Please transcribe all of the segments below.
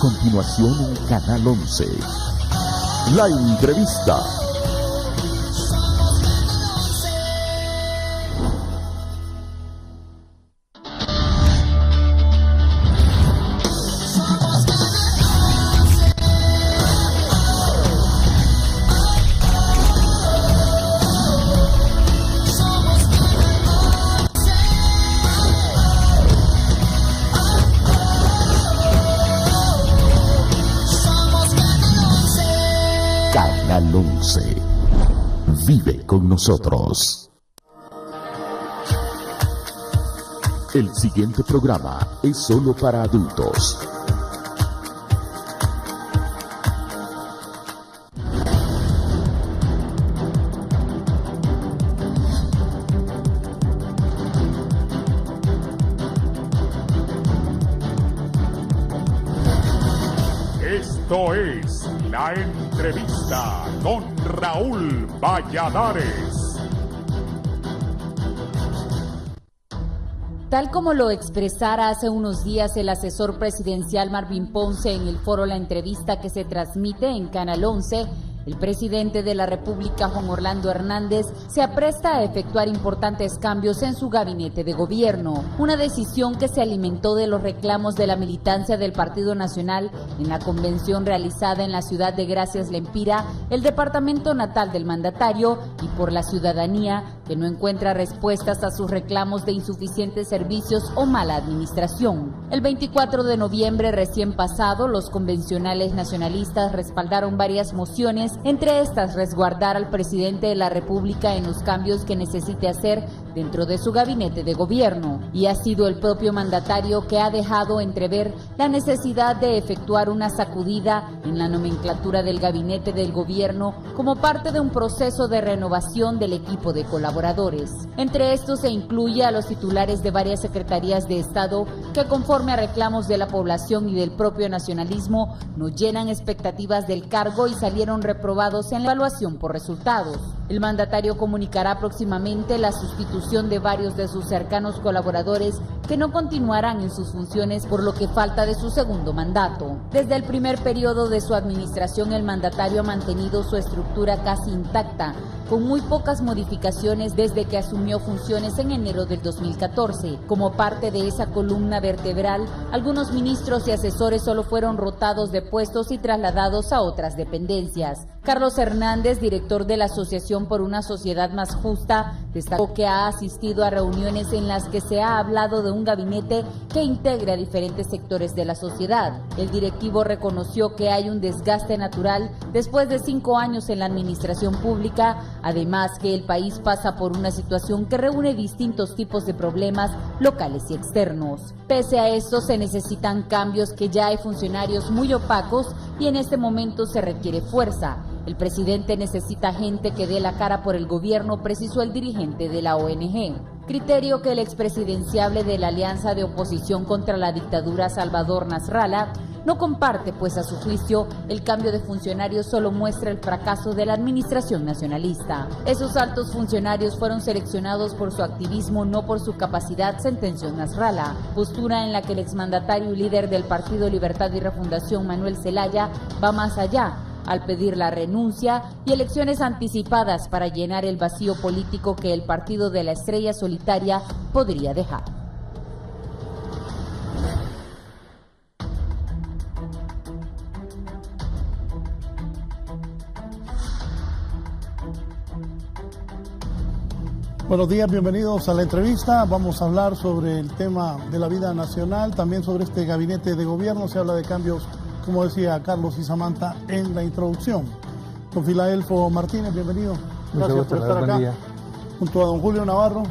continuación en Canal 11. La entrevista. Canal 11. Vive con nosotros. El siguiente programa es solo para adultos. Esto es La Entrevista con Raúl Valladares. Tal como lo expresara hace unos días el asesor presidencial Marvin Ponce en el foro La Entrevista que se transmite en Canal 11, el presidente de la República, Juan Orlando Hernández, se apresta a efectuar importantes cambios en su gabinete de gobierno, una decisión que se alimentó de los reclamos de la militancia del Partido Nacional en la convención realizada en la ciudad de Gracias Lempira, el departamento natal del mandatario, y por la ciudadanía que no encuentra respuestas a sus reclamos de insuficientes servicios o mala administración. El 24 de noviembre recién pasado, los convencionales nacionalistas respaldaron varias mociones, entre estas resguardar al presidente de la República en los cambios que necesite hacer dentro de su gabinete de gobierno, y ha sido el propio mandatario que ha dejado entrever la necesidad de efectuar una sacudida en la nomenclatura del gabinete del gobierno como parte de un proceso de renovación del equipo de colaboradores. Entre estos se incluye a los titulares de varias secretarías de Estado que, conforme a reclamos de la población y del propio nacionalismo, no llenan expectativas del cargo y salieron reprobados en la evaluación por resultados. El mandatario comunicará próximamente la sustitución de varios de sus cercanos colaboradores que no continuarán en sus funciones por lo que falta de su segundo mandato. Desde el primer periodo de su administración, el mandatario ha mantenido su estructura casi intacta, con muy pocas modificaciones desde que asumió funciones en enero del 2014. Como parte de esa columna vertebral, algunos ministros y asesores solo fueron rotados de puestos y trasladados a otras dependencias. Carlos Hernández, director de la Asociación por una Sociedad Más Justa, destacó que ha asistido a reuniones en las que se ha hablado de un gabinete que integre a diferentes sectores de la sociedad. El directivo reconoció que hay un desgaste natural después de 5 años en la administración pública, además que el país pasa por una situación que reúne distintos tipos de problemas locales y externos. Pese a esto, se necesitan cambios, que ya hay funcionarios muy opacos y en este momento se requiere fuerza. El presidente necesita gente que dé la cara por el gobierno, precisó el dirigente de la ONG. Criterio que el expresidenciable de la Alianza de Oposición contra la Dictadura, Salvador Nasralla, no comparte, pues a su juicio el cambio de funcionarios solo muestra el fracaso de la administración nacionalista. Esos altos funcionarios fueron seleccionados por su activismo, no por su capacidad, sentenció Nasralla, postura en la que el exmandatario y líder del Partido Libertad y Refundación, Manuel Zelaya, va más allá, al pedir la renuncia y elecciones anticipadas para llenar el vacío político que el Partido de la Estrella Solitaria podría dejar. Buenos días, bienvenidos a la entrevista. Vamos a hablar sobre el tema de la vida nacional, también sobre este gabinete de gobierno. Se habla de cambios, como decía Carlos y Samantha en la introducción. Don Filadelfo Martínez, bienvenido. Gracias por estar acá. Junto a don Julio Navarro.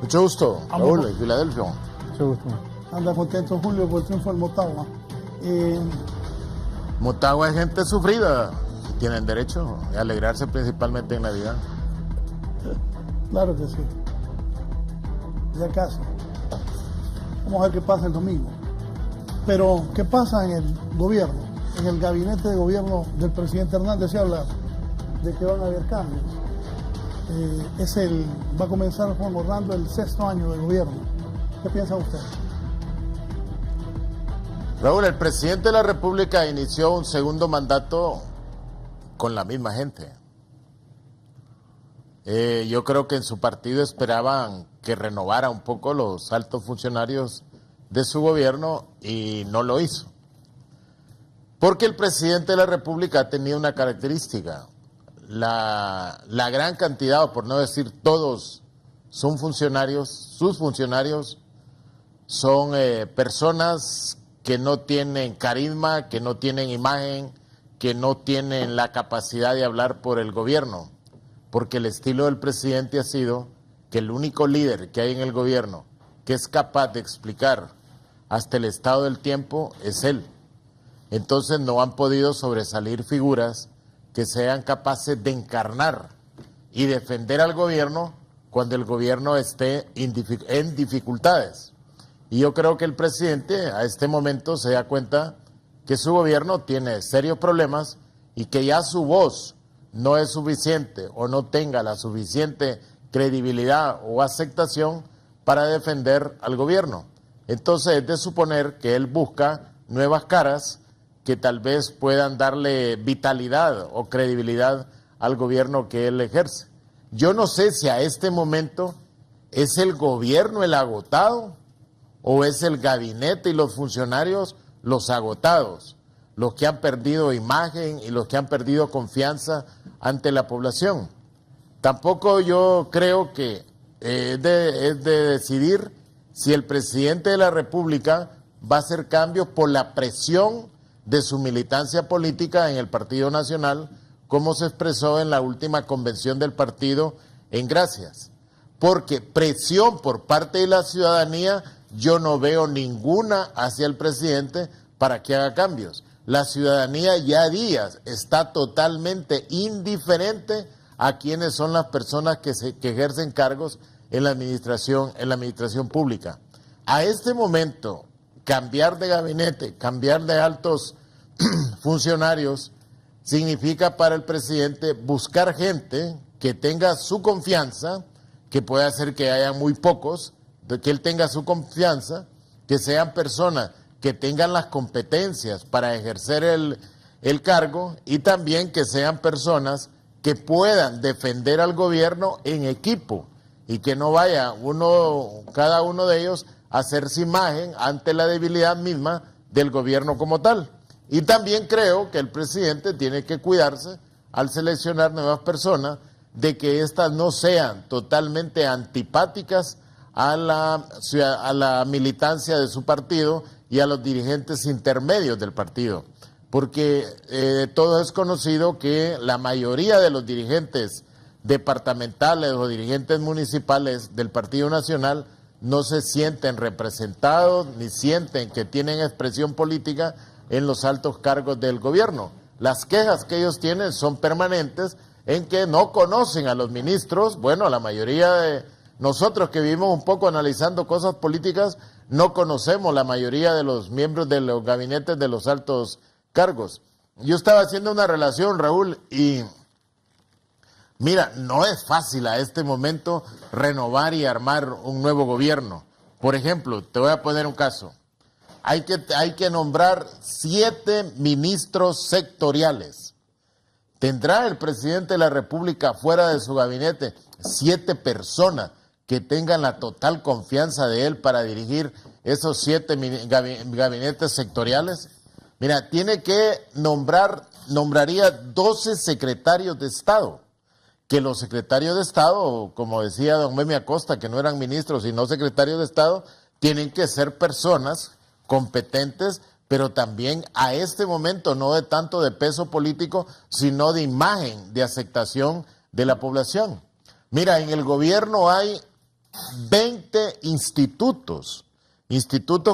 Mucho gusto, Raúl, de Filadelfia. Mucho gusto. Anda contento Julio por el triunfo del Motagua. Motagua es gente sufrida. Tienen derecho a alegrarse, principalmente en Navidad. Claro que sí. Ya casi. Vamos a ver qué pasa el domingo. Pero, ¿qué pasa en el gobierno? En el gabinete de gobierno del presidente Hernández se habla de que van a haber cambios. Va a comenzar Juan Orlando el 6º año de gobierno. ¿Qué piensa usted? Raúl, el presidente de la República inició un segundo mandato con la misma gente. Yo creo que en su partido esperaban que renovara un poco los altos funcionarios de su gobierno y no lo hizo. Porque el presidente de la República tenía una característica. La gran cantidad, o por no decir todos, son funcionarios, sus funcionarios son personas que no tienen carisma, que no tienen imagen, que no tienen la capacidad de hablar por el gobierno. Porque el estilo del presidente ha sido que el único líder que hay en el gobierno que es capaz de explicar hasta el estado del tiempo es él. Entonces no han podido sobresalir figuras que sean capaces de encarnar y defender al gobierno cuando el gobierno esté en dificultades. Y yo creo que el presidente a este momento se da cuenta que su gobierno tiene serios problemas y que ya su voz no es suficiente o no tenga la suficiente credibilidad o aceptación para defender al gobierno. Entonces es de suponer que él busca nuevas caras que tal vez puedan darle vitalidad o credibilidad al gobierno que él ejerce. Yo no sé si a este momento es el gobierno el agotado o es el gabinete y los funcionarios los agotados, los que han perdido imagen y los que han perdido confianza ante la población. Tampoco yo creo que es de decidir si el presidente de la República va a hacer cambios por la presión de su militancia política en el Partido Nacional, como se expresó en la última convención del partido en Gracias. Porque presión por parte de la ciudadanía yo no veo ninguna hacia el presidente para que haga cambios. La ciudadanía ya días está totalmente indiferente a quiénes son las personas que ejercen cargos en la administración pública. A este momento, cambiar de gabinete, cambiar de altos funcionarios, significa para el presidente buscar gente que tenga su confianza, que puede hacer que haya muy pocos, de que él tenga su confianza, que sean personas que tengan las competencias para ejercer el cargo y también que sean personas que puedan defender al gobierno en equipo y que no vaya cada uno de ellos a hacerse imagen ante la debilidad misma del gobierno como tal. Y también creo que el presidente tiene que cuidarse al seleccionar nuevas personas de que éstas no sean totalmente antipáticas a la militancia de su partido y a los dirigentes intermedios del partido, porque todo es conocido que la mayoría de los dirigentes departamentales o dirigentes municipales del Partido Nacional no se sienten representados ni sienten que tienen expresión política en los altos cargos del gobierno. Las quejas que ellos tienen son permanentes en que no conocen a los ministros. Bueno, la mayoría de nosotros que vivimos un poco analizando cosas políticas no conocemos la mayoría de los miembros de los gabinetes de los altos cargos. Yo estaba haciendo una relación, Raúl, y mira, no es fácil a este momento renovar y armar un nuevo gobierno. Por ejemplo, te voy a poner un caso. Hay que nombrar 7 ministros sectoriales. ¿Tendrá el presidente de la República fuera de su gabinete 7 personas que tengan la total confianza de él para dirigir esos 7 gabinetes sectoriales? Mira, nombraría 12 secretarios de Estado, que los secretarios de Estado, como decía don Memi Acosta, que no eran ministros sino secretarios de Estado, tienen que ser personas competentes, pero también a este momento no de tanto de peso político, sino de imagen, de aceptación de la población. Mira, en el gobierno hay 20 institutos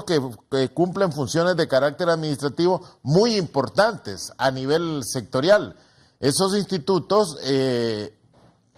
que cumplen funciones de carácter administrativo muy importantes a nivel sectorial. Esos institutos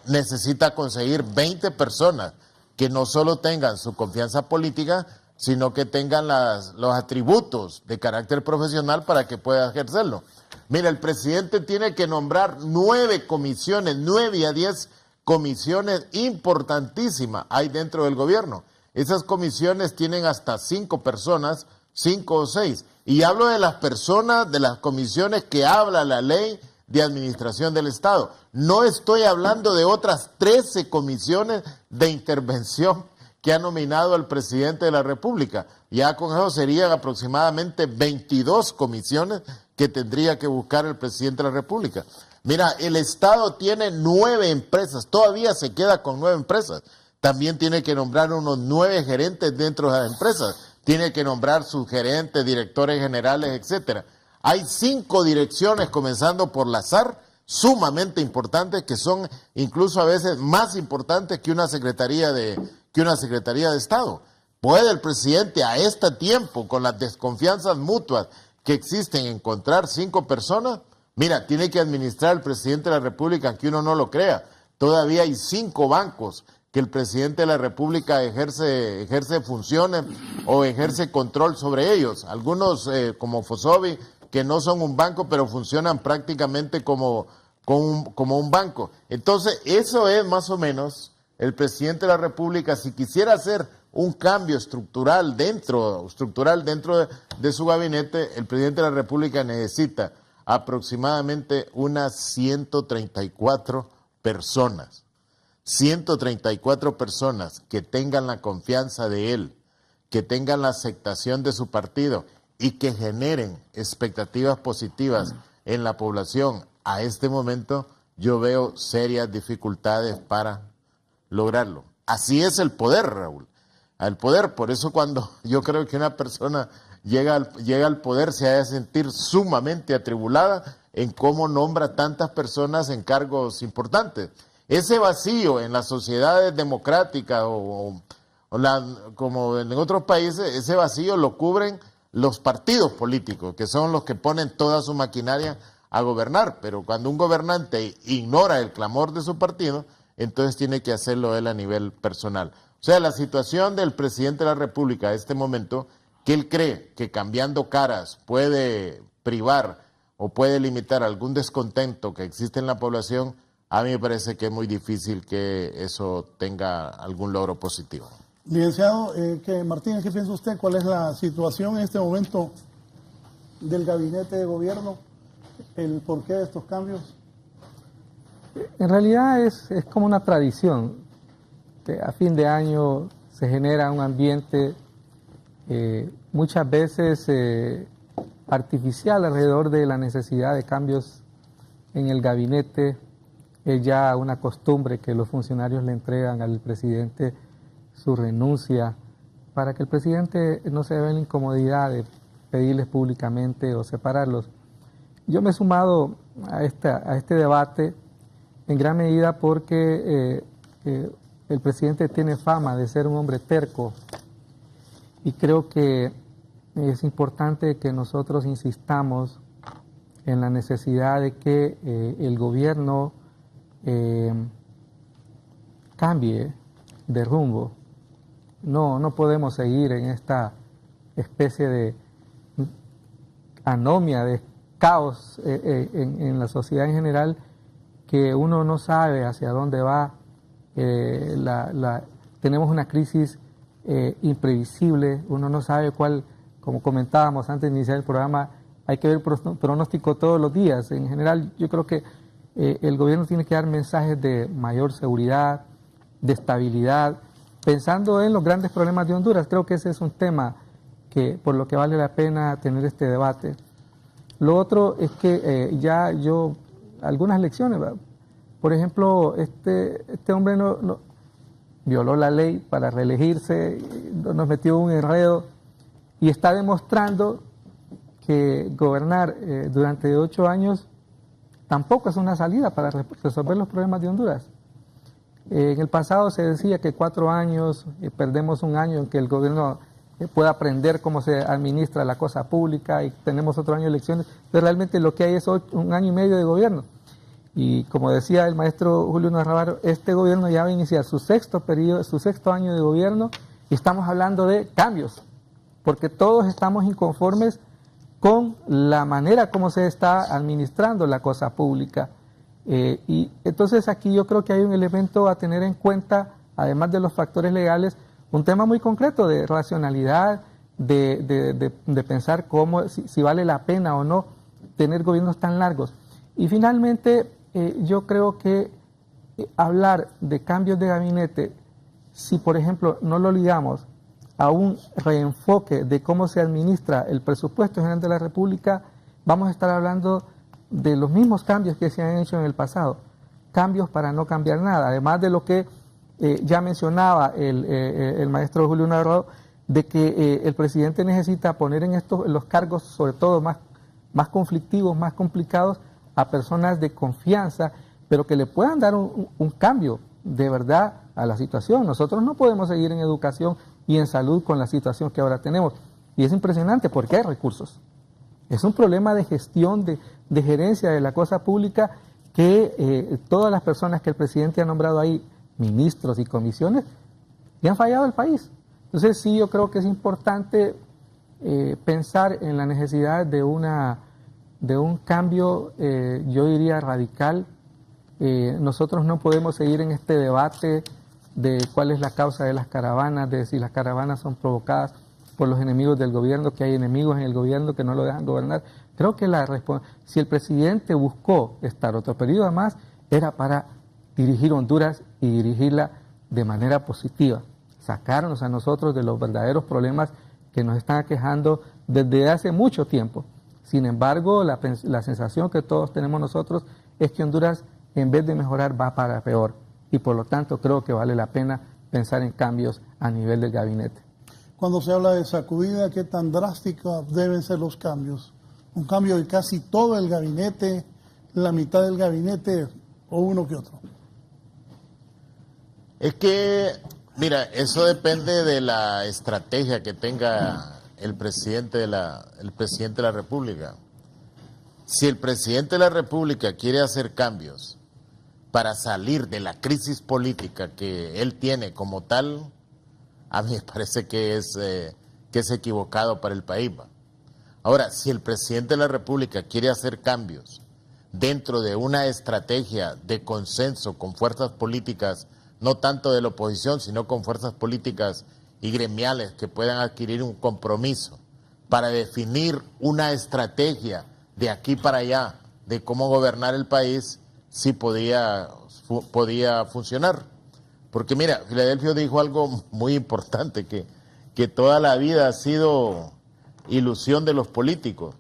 necesitan conseguir 20 personas que no solo tengan su confianza política, sino que tengan los atributos de carácter profesional para que pueda ejercerlo. Mira, el presidente tiene que nombrar 9 comisiones, 9 a 10 comisiones importantísimas hay dentro del gobierno. Esas comisiones tienen hasta 5 personas, 5 o 6. Y hablo de las personas, de las comisiones que habla la ley de administración del Estado. No estoy hablando de otras 13 comisiones de intervención que ha nominado el presidente de la República. Ya con eso serían aproximadamente 22 comisiones que tendría que buscar el presidente de la República. Mira, el Estado tiene 9 empresas, todavía se queda con 9 empresas. También tiene que nombrar unos 9 gerentes dentro de las empresas. Tiene que nombrar sus gerentes, directores generales, etcétera. Hay 5 direcciones, comenzando por la SAR, sumamente importantes, que son incluso a veces más importantes que una secretaría de Estado. ¿Puede el presidente a este tiempo, con las desconfianzas mutuas que existen, encontrar 5 personas? Mira, tiene que administrar el presidente de la República, aunque uno no lo crea. Todavía hay 5 bancos que el presidente de la República ejerce funciones o ejerce control sobre ellos. Algunos, como Fosobi, que no son un banco, pero funcionan prácticamente como un banco. Entonces, eso es más o menos el presidente de la República. Si quisiera hacer un cambio estructural dentro de su gabinete, el presidente de la República necesita aproximadamente unas 134 personas. 134 personas que tengan la confianza de él, que tengan la aceptación de su partido y que generen expectativas positivas en la población. A este momento yo veo serias dificultades para lograrlo. Así es el poder, Raúl. Al poder, por eso cuando yo creo que una persona llega al poder se ha de sentir sumamente atribulada en cómo nombra tantas personas en cargos importantes. Ese vacío en las sociedades democráticas como en otros países, ese vacío lo cubren los partidos políticos, que son los que ponen toda su maquinaria a gobernar. Pero cuando un gobernante ignora el clamor de su partido, entonces tiene que hacerlo él a nivel personal. O sea, la situación del presidente de la República a este momento, que él cree que cambiando caras puede privar o puede limitar algún descontento que existe en la población, a mí me parece que es muy difícil que eso tenga algún logro positivo. Licenciado Martínez, ¿qué piensa usted? ¿Cuál es la situación en este momento del gabinete de gobierno? ¿El porqué de estos cambios? En realidad es como una tradición, que a fin de año se genera un ambiente muchas veces artificial alrededor de la necesidad de cambios en el gabinete. Es ya una costumbre que los funcionarios le entregan al presidente su renuncia para que el presidente no se vea en la incomodidad de pedirles públicamente o separarlos. Yo me he sumado a este debate en gran medida porque el presidente tiene fama de ser un hombre terco y creo que es importante que nosotros insistamos en la necesidad de que el gobierno cambie de rumbo. No podemos seguir en esta especie de anomia, de caos en la sociedad en general, que uno no sabe hacia dónde va. Tenemos una crisis imprevisible, uno no sabe cuál, como comentábamos antes de iniciar el programa, hay que ver pronóstico todos los días. En general, yo creo que el gobierno tiene que dar mensajes de mayor seguridad, de estabilidad, pensando en los grandes problemas de Honduras. Creo que ese es un tema por lo que vale la pena tener este debate. Lo otro es que algunas lecciones, ¿verdad? Por ejemplo, este hombre no violó la ley para reelegirse, nos metió un enredo y está demostrando que gobernar durante 8 años tampoco es una salida para resolver los problemas de Honduras. En el pasado se decía que 4 años, perdemos un año en que el gobierno pueda aprender cómo se administra la cosa pública y tenemos otro año de elecciones, pero realmente lo que hay es 1 año y medio de gobierno. Y como decía el maestro Julio Navarro, este gobierno ya va a iniciar su sexto año de gobierno y estamos hablando de cambios, porque todos estamos inconformes con la manera como se está administrando la cosa pública. Y entonces aquí yo creo que hay un elemento a tener en cuenta, además de los factores legales, un tema muy concreto de racionalidad, de pensar si vale la pena o no tener gobiernos tan largos. Y finalmente, yo creo que hablar de cambios de gabinete, si por ejemplo no lo ligamos a un reenfoque de cómo se administra el presupuesto general de la República, vamos a estar hablando de los mismos cambios que se han hecho en el pasado, cambios para no cambiar nada, además de lo que ya mencionaba el maestro Julio Navarro, de que el presidente necesita poner en los cargos, sobre todo más conflictivos, más complicados, a personas de confianza, pero que le puedan dar un cambio de verdad a la situación. Nosotros no podemos seguir en educación y en salud con la situación que ahora tenemos. Y es impresionante porque hay recursos. Es un problema de gestión, de gerencia de la cosa pública que todas las personas que el presidente ha nombrado ahí, ministros y comisiones, le han fallado al país. Entonces sí, yo creo que es importante pensar en la necesidad de un cambio, yo diría radical. Nosotros no podemos seguir en este debate de cuál es la causa de las caravanas, de si las caravanas son provocadas por los enemigos del gobierno, que hay enemigos en el gobierno que no lo dejan gobernar. Creo que si el presidente buscó estar otro periodo más, era para dirigir Honduras y dirigirla de manera positiva, sacarnos a nosotros de los verdaderos problemas que nos están aquejando desde hace mucho tiempo. Sin embargo, la sensación que todos tenemos nosotros es que Honduras, en vez de mejorar, va para peor. Y por lo tanto creo que vale la pena pensar en cambios a nivel del gabinete. Cuando se habla de sacudida, ¿qué tan drásticos deben ser los cambios? ¿Un cambio de casi todo el gabinete, la mitad del gabinete o uno que otro? Es que, mira, eso depende de la estrategia que tenga el presidente de la República. Si el presidente de la República quiere hacer cambios para salir de la crisis política que él tiene como tal, a mí me parece que es equivocado para el país. Ahora, si el presidente de la República quiere hacer cambios dentro de una estrategia de consenso con fuerzas políticas, no tanto de la oposición, sino con fuerzas políticas y gremiales que puedan adquirir un compromiso para definir una estrategia de aquí para allá de cómo gobernar el país, sí podía funcionar. Porque mira, Filadelfio dijo algo muy importante, que toda la vida ha sido ilusión de los políticos.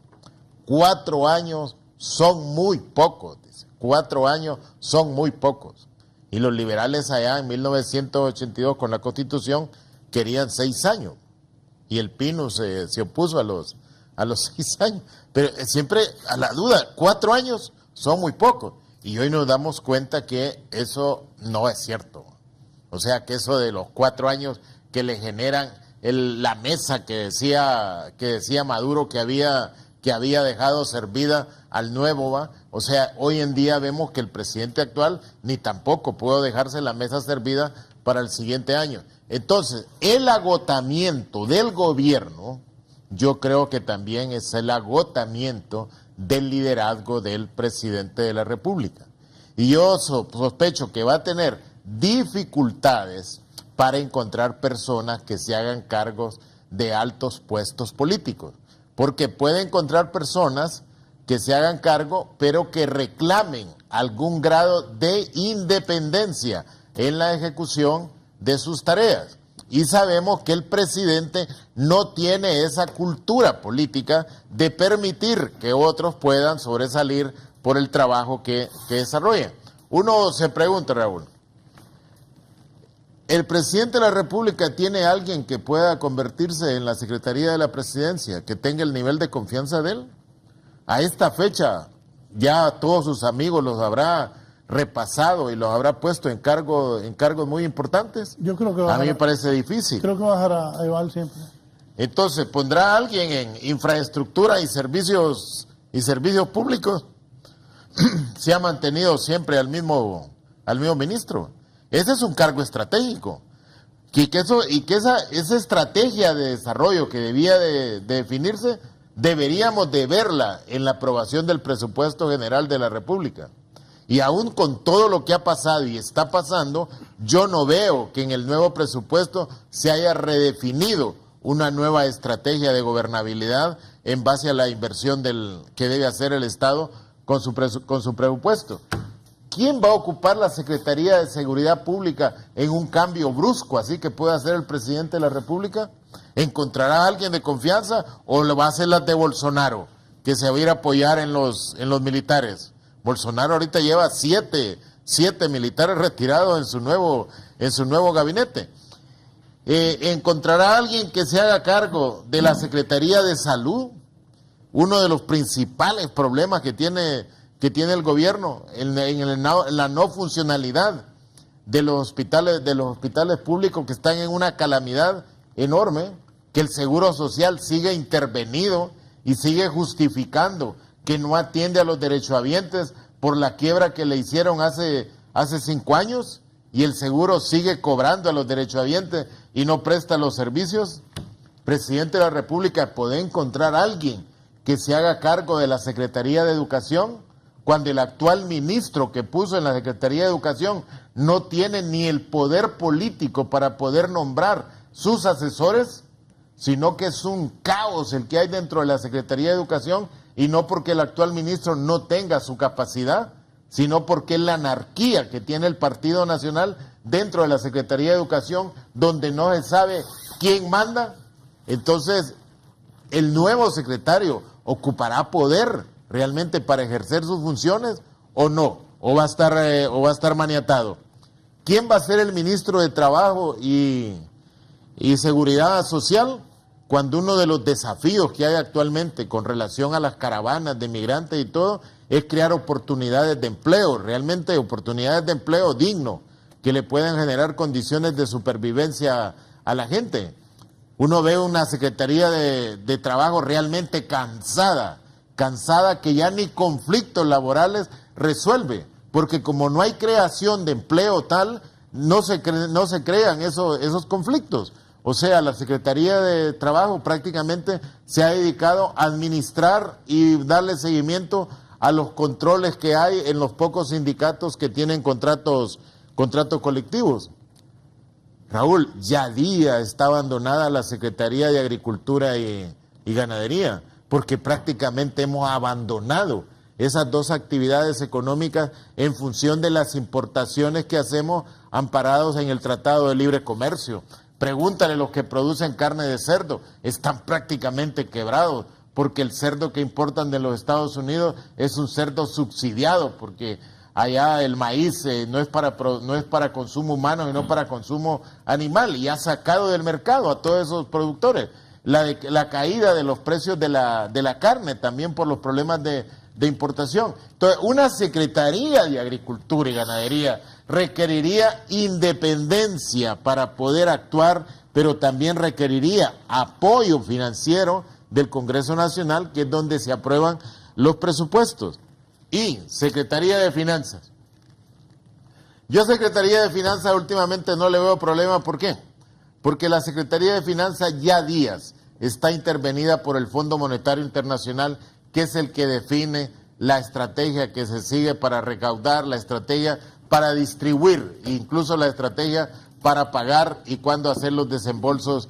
4 años son muy pocos, dice. 4 años son muy pocos. Y los liberales allá en 1982 con la Constitución querían 6 años. Y el Pino se opuso a los 6 años. Pero siempre a la duda, 4 años son muy pocos. Y hoy nos damos cuenta que eso no es cierto. O sea, que eso de los 4 años que le generan la mesa que decía Maduro que había dejado servida al nuevo, ¿va? O sea, hoy en día vemos que el presidente actual ni tampoco pudo dejarse la mesa servida para el siguiente año. Entonces, el agotamiento del gobierno, yo creo que también es el agotamiento del liderazgo del presidente de la República. Y yo sospecho que va a tener dificultades para encontrar personas que se hagan cargos de altos puestos políticos, porque puede encontrar personas que se hagan cargo, pero que reclamen algún grado de independencia en la ejecución de sus tareas. Y sabemos que el presidente no tiene esa cultura política de permitir que otros puedan sobresalir por el trabajo que desarrollan. Uno se pregunta, Raúl, ¿el presidente de la República tiene alguien que pueda convertirse en la Secretaría de la Presidencia, que tenga el nivel de confianza de él? A esta fecha ya todos sus amigos los habrá repasado y los habrá puesto en cargos muy importantes. Yo creo que a mí me parece difícil. Creo que va a dejar a Eval siempre. Entonces, ¿pondrá a alguien en infraestructura y servicios públicos? Se ha mantenido siempre al mismo ministro. Ese es un cargo estratégico. Esa estrategia de desarrollo que debía de definirse, deberíamos de verla en la aprobación del presupuesto general de la República. Y aún con todo lo que ha pasado y está pasando, yo no veo que en el nuevo presupuesto se haya redefinido una nueva estrategia de gobernabilidad en base a la inversión que debe hacer el Estado con su presupuesto. ¿Quién va a ocupar la Secretaría de Seguridad Pública en un cambio brusco así que pueda hacer el presidente de la República? ¿Encontrará a alguien de confianza o le va a hacer las de Bolsonaro, que se va a ir a apoyar en los militares? Bolsonaro ahorita lleva siete militares retirados en su nuevo gabinete. ¿Encontrará a alguien que se haga cargo de la Secretaría de Salud? Uno de los principales problemas que tiene el gobierno en la no funcionalidad de los hospitales públicos, que están en una calamidad enorme, que el Seguro Social sigue intervenido y sigue justificando que no atiende a los derechohabientes por la quiebra que le hicieron hace 5 años, y el seguro sigue cobrando a los derechohabientes y no presta los servicios. Presidente de la República, ¿puede encontrar a alguien que se haga cargo de la Secretaría de Educación, cuando el actual ministro que puso en la Secretaría de Educación no tiene ni el poder político para poder nombrar sus asesores, sino que es un caos el que hay dentro de la Secretaría de Educación, y no porque el actual ministro no tenga su capacidad, sino porque es la anarquía que tiene el Partido Nacional dentro de la Secretaría de Educación, donde no se sabe quién manda? Entonces, ¿el nuevo secretario ocupará poder realmente para ejercer sus funciones o no? ¿O va a estar maniatado? ¿Quién va a ser el ministro de Trabajo y Seguridad Social, cuando uno de los desafíos que hay actualmente con relación a las caravanas de migrantes y todo es crear oportunidades de empleo, realmente oportunidades de empleo digno, que le puedan generar condiciones de supervivencia a la gente? Uno ve una Secretaría de Trabajo realmente cansada que ya ni conflictos laborales resuelve, porque como no hay creación de empleo tal, no se crean esos conflictos. O sea, la Secretaría de Trabajo prácticamente se ha dedicado a administrar y darle seguimiento a los controles que hay en los pocos sindicatos que tienen contratos colectivos. Raúl, ya día está abandonada la Secretaría de Agricultura y Ganadería, porque prácticamente hemos abandonado esas dos actividades económicas en función de las importaciones que hacemos amparados en el Tratado de Libre Comercio. Pregúntale a los que producen carne de cerdo, están prácticamente quebrados, porque el cerdo que importan de los Estados Unidos es un cerdo subsidiado, porque allá el maíz no es para consumo humano, sino para consumo animal, y ha sacado del mercado a todos esos productores. La caída de los precios de la carne también por los problemas de importación. Entonces, una Secretaría de Agricultura y Ganadería requeriría independencia para poder actuar, pero también requeriría apoyo financiero del Congreso Nacional, que es donde se aprueban los presupuestos. Y Secretaría de Finanzas. Yo Secretaría de Finanzas últimamente no le veo problema. ¿Por qué? Porque la Secretaría de Finanzas ya días está intervenida por el Fondo Monetario Internacional, que es el que define la estrategia que se sigue para recaudar, la estrategia para distribuir, incluso la estrategia para pagar y cuándo hacer los desembolsos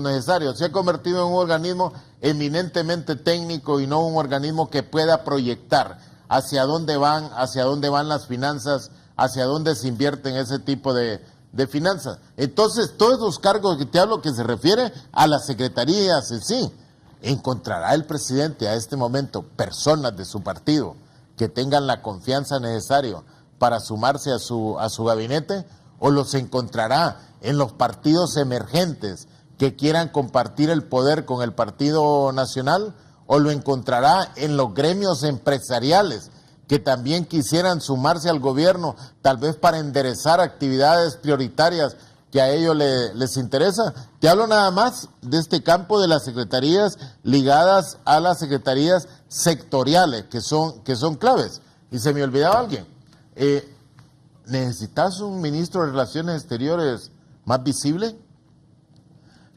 necesarios. Se ha convertido en un organismo eminentemente técnico y no un organismo que pueda proyectar hacia dónde van las finanzas, hacia dónde se invierten ese tipo de finanzas. Entonces, todos esos cargos que te hablo, que se refiere a las secretarías en sí, ¿encontrará el presidente a este momento personas de su partido que tengan la confianza necesaria para sumarse a su gabinete? ¿O los encontrará en los partidos emergentes que quieran compartir el poder con el Partido Nacional? ¿O lo encontrará en los gremios empresariales que también quisieran sumarse al gobierno, tal vez para enderezar actividades prioritarias que a ellos les interesa? Te hablo nada más de este campo de las secretarías ligadas a las secretarías sectoriales, que son claves. Y se me olvidaba alguien. ¿Necesitas un ministro de Relaciones Exteriores más visible?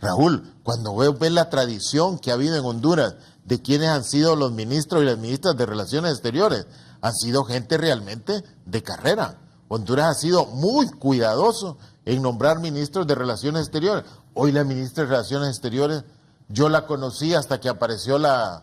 Raúl, cuando ves la tradición que ha habido en Honduras de quienes han sido los ministros y las ministras de Relaciones Exteriores, han sido gente realmente de carrera. Honduras ha sido muy cuidadoso en nombrar ministros de Relaciones Exteriores. Hoy la ministra de Relaciones Exteriores, yo la conocí hasta que apareció la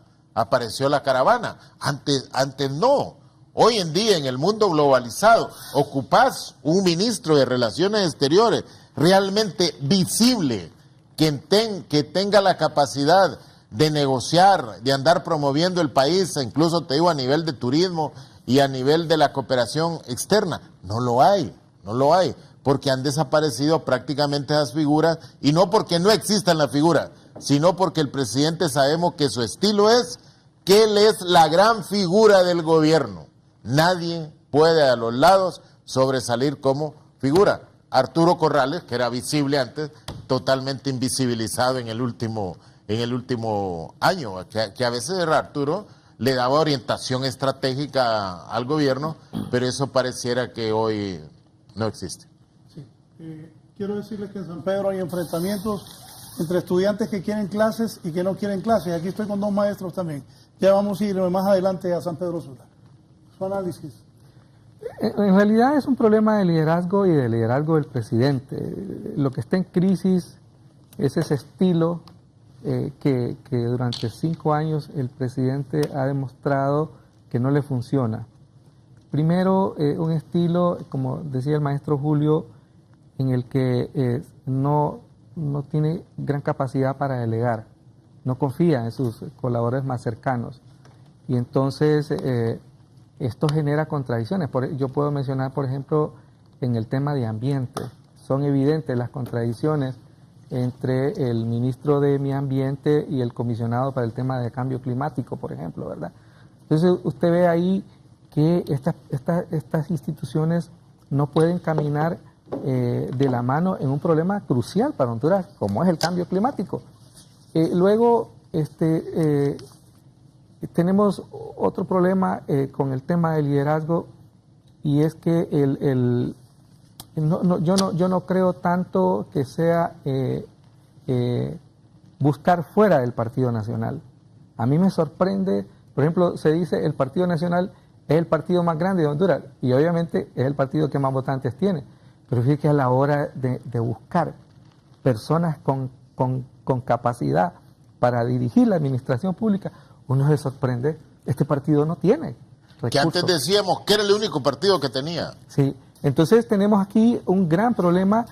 caravana. Antes no. Hoy en día, en el mundo globalizado, ocupás un ministro de Relaciones Exteriores realmente visible, que tenga la capacidad de negociar, de andar promoviendo el país, incluso te digo a nivel de turismo y a nivel de la cooperación externa. No lo hay, porque han desaparecido prácticamente esas figuras, y no porque no existan las figuras, sino porque el presidente sabemos que su estilo es que él es la gran figura del gobierno. Nadie puede a los lados sobresalir como figura. Arturo Corrales, que era visible antes, totalmente invisibilizado en el último año, que a veces Arturo le daba orientación estratégica al gobierno, pero eso pareciera que hoy no existe. Sí. Quiero decirles que en San Pedro hay enfrentamientos entre estudiantes que quieren clases y que no quieren clases. Aquí estoy con dos maestros también. Ya vamos a ir más adelante a San Pedro Sula. Su análisis. En realidad es un problema de liderazgo y de liderazgo del presidente. Lo que está en crisis es ese estilo que durante 5 años el presidente ha demostrado que no le funciona. Primero, un estilo, como decía el maestro Julio, en el que no tiene gran capacidad para delegar, no confía en sus colaboradores más cercanos. Y entonces esto genera contradicciones. Yo puedo mencionar, por ejemplo, en el tema de ambiente. Son evidentes las contradicciones entre el ministro de Medio Ambiente y el comisionado para el tema de cambio climático, por ejemplo, ¿verdad? Entonces usted ve ahí que estas instituciones no pueden caminar de la mano en un problema crucial para Honduras, como es el cambio climático. Luego, tenemos otro problema con el tema del liderazgo, y es que yo no creo tanto que sea buscar fuera del Partido Nacional. A mí me sorprende, por ejemplo, se dice el Partido Nacional es el partido más grande de Honduras, y obviamente es el partido que más votantes tiene, pero fíjate que a la hora de buscar personas con capacidad para dirigir la administración pública, uno se sorprende, este partido no tiene recursos. Que antes decíamos que era el único partido que tenía. Sí, entonces tenemos aquí un gran problema,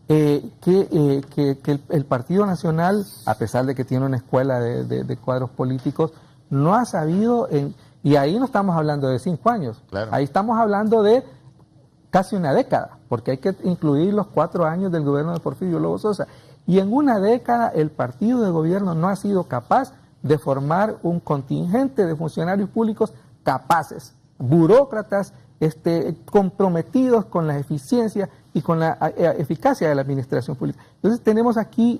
que el Partido Nacional, a pesar de que tiene una escuela de cuadros políticos, no ha sabido, y ahí no estamos hablando de 5 años, claro. Ahí estamos hablando de casi una década, porque hay que incluir los 4 años del gobierno de Porfirio Lobo Sosa. Y en una década el partido de gobierno no ha sido capaz de formar un contingente de funcionarios públicos capaces, burócratas comprometidos con la eficiencia y con la eficacia de la administración pública. Entonces tenemos aquí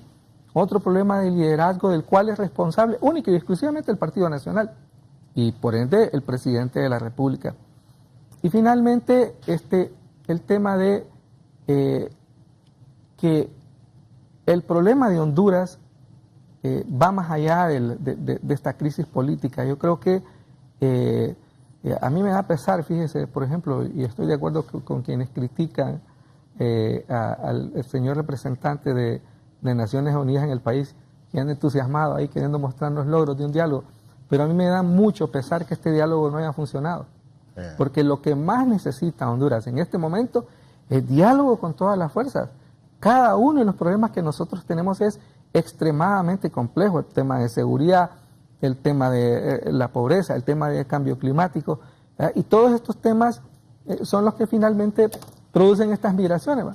otro problema de liderazgo del cual es responsable única y exclusivamente el Partido Nacional y por ende el presidente de la República. Y finalmente el tema de que el problema de Honduras va más allá de esta crisis política. Yo creo que a mí me da pesar, fíjese, por ejemplo, y estoy de acuerdo con quienes critican al señor representante de Naciones Unidas en el país, que han entusiasmado ahí queriendo mostrarnos logros de un diálogo, pero a mí me da mucho pesar que este diálogo no haya funcionado, porque lo que más necesita Honduras en este momento es diálogo con todas las fuerzas. Cada uno de los problemas que nosotros tenemos es extremadamente complejo, el tema de seguridad, el tema de la pobreza, el tema del cambio climático, y todos estos temas son los que finalmente producen estas migraciones.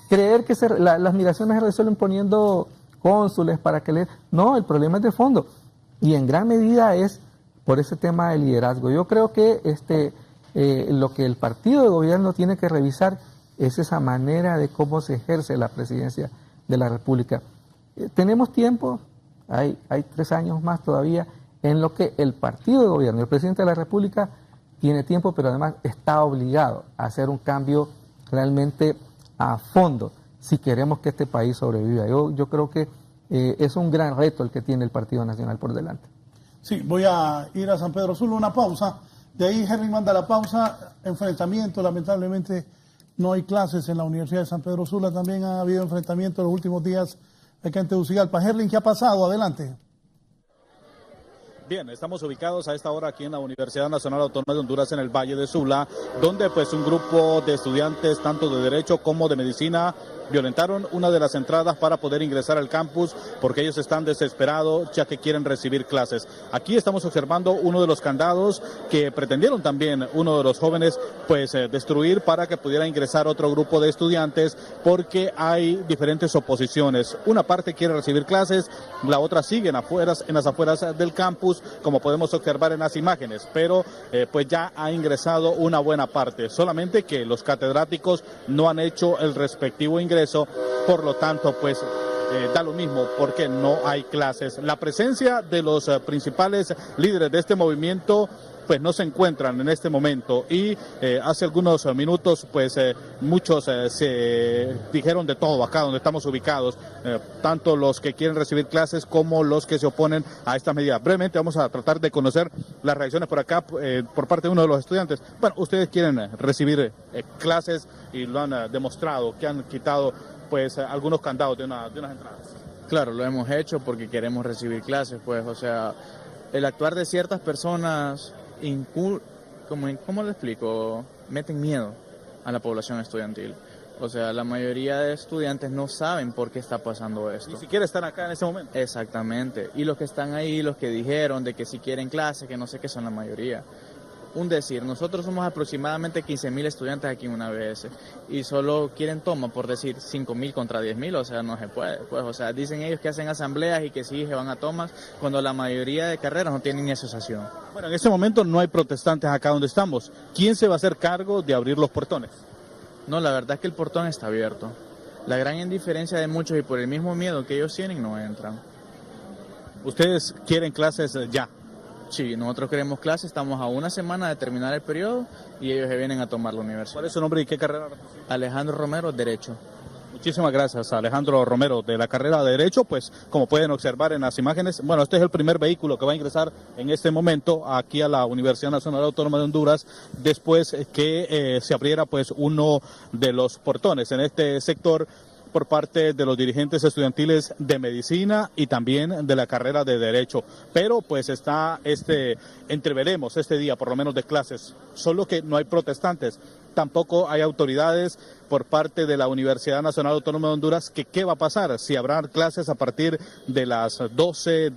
Creer que las migraciones se resuelven poniendo cónsules para que no, el problema es de fondo, y en gran medida es por ese tema de liderazgo. Yo creo que lo que el partido de gobierno tiene que revisar es esa manera de cómo se ejerce la presidencia de la República. Tenemos tiempo, hay 3 años más todavía, en lo que el partido de gobierno, el presidente de la República, tiene tiempo, pero además está obligado a hacer un cambio realmente a fondo si queremos que este país sobreviva. Yo creo que es un gran reto el que tiene el Partido Nacional por delante. Sí, voy a ir a San Pedro Sula, una pausa. De ahí Henry manda la pausa, enfrentamiento, lamentablemente no hay clases en la Universidad de San Pedro Sula. También ha habido enfrentamiento en los últimos días acá en Tegucigalpa. Herlin, ¿qué ha pasado? Adelante. Bien, estamos ubicados a esta hora aquí en la Universidad Nacional Autónoma de Honduras en el Valle de Sula, donde pues un grupo de estudiantes tanto de Derecho como de Medicina violentaron una de las entradas para poder ingresar al campus porque ellos están desesperados ya que quieren recibir clases. Aquí estamos observando uno de los candados que pretendieron también uno de los jóvenes pues destruir para que pudiera ingresar otro grupo de estudiantes porque hay diferentes oposiciones. Una parte quiere recibir clases, la otra sigue en las afueras del campus, como podemos observar en las imágenes, pero pues ya ha ingresado una buena parte, solamente que los catedráticos no han hecho el respectivo ingreso, por lo tanto pues da lo mismo porque no hay clases. La presencia de los principales líderes de este movimiento pues no se encuentran en este momento y hace algunos minutos pues muchos se dijeron de todo acá donde estamos ubicados, tanto los que quieren recibir clases como los que se oponen a esta medida. Brevemente vamos a tratar de conocer las reacciones por acá por parte de uno de los estudiantes. Bueno, ustedes quieren recibir clases y lo han demostrado, que han quitado pues algunos candados de unas entradas. Claro, lo hemos hecho porque queremos recibir clases, pues, o sea, el actuar de ciertas personas ¿cómo le explico? Meten miedo a la población estudiantil. O sea, la mayoría de estudiantes no saben por qué está pasando esto. Ni siquiera están acá en este momento. Exactamente. Y los que están ahí, los que dijeron de que si quieren clases, que no sé qué son la mayoría. Un decir, nosotros somos aproximadamente 15.000 estudiantes aquí en una ABS y solo quieren toma por decir 5.000 contra 10.000, o sea, no se puede. Pues, o sea, dicen ellos que hacen asambleas y que sí se van a tomas cuando la mayoría de carreras no tienen ni asociación. Bueno, en este momento no hay protestantes acá donde estamos. ¿Quién se va a hacer cargo de abrir los portones? No, la verdad es que el portón está abierto. La gran indiferencia de muchos y por el mismo miedo que ellos tienen no entran. ¿Ustedes quieren clases ya? Sí, nosotros queremos clases, estamos a una semana de terminar el periodo y ellos se vienen a tomar la universidad. ¿Cuál es su nombre y qué carrera? Alejandro Romero, Derecho. Muchísimas gracias a Alejandro Romero de la carrera de Derecho. Pues como pueden observar en las imágenes, bueno, este es el primer vehículo que va a ingresar en este momento aquí a la Universidad Nacional Autónoma de Honduras después que se abriera pues uno de los portones en este sector por parte de los dirigentes estudiantiles de Medicina y también de la carrera de Derecho. Pero pues entreveremos este día por lo menos de clases, solo que no hay protestantes, tampoco hay autoridades por parte de la Universidad Nacional Autónoma de Honduras que qué va a pasar, si habrá clases a partir de las 12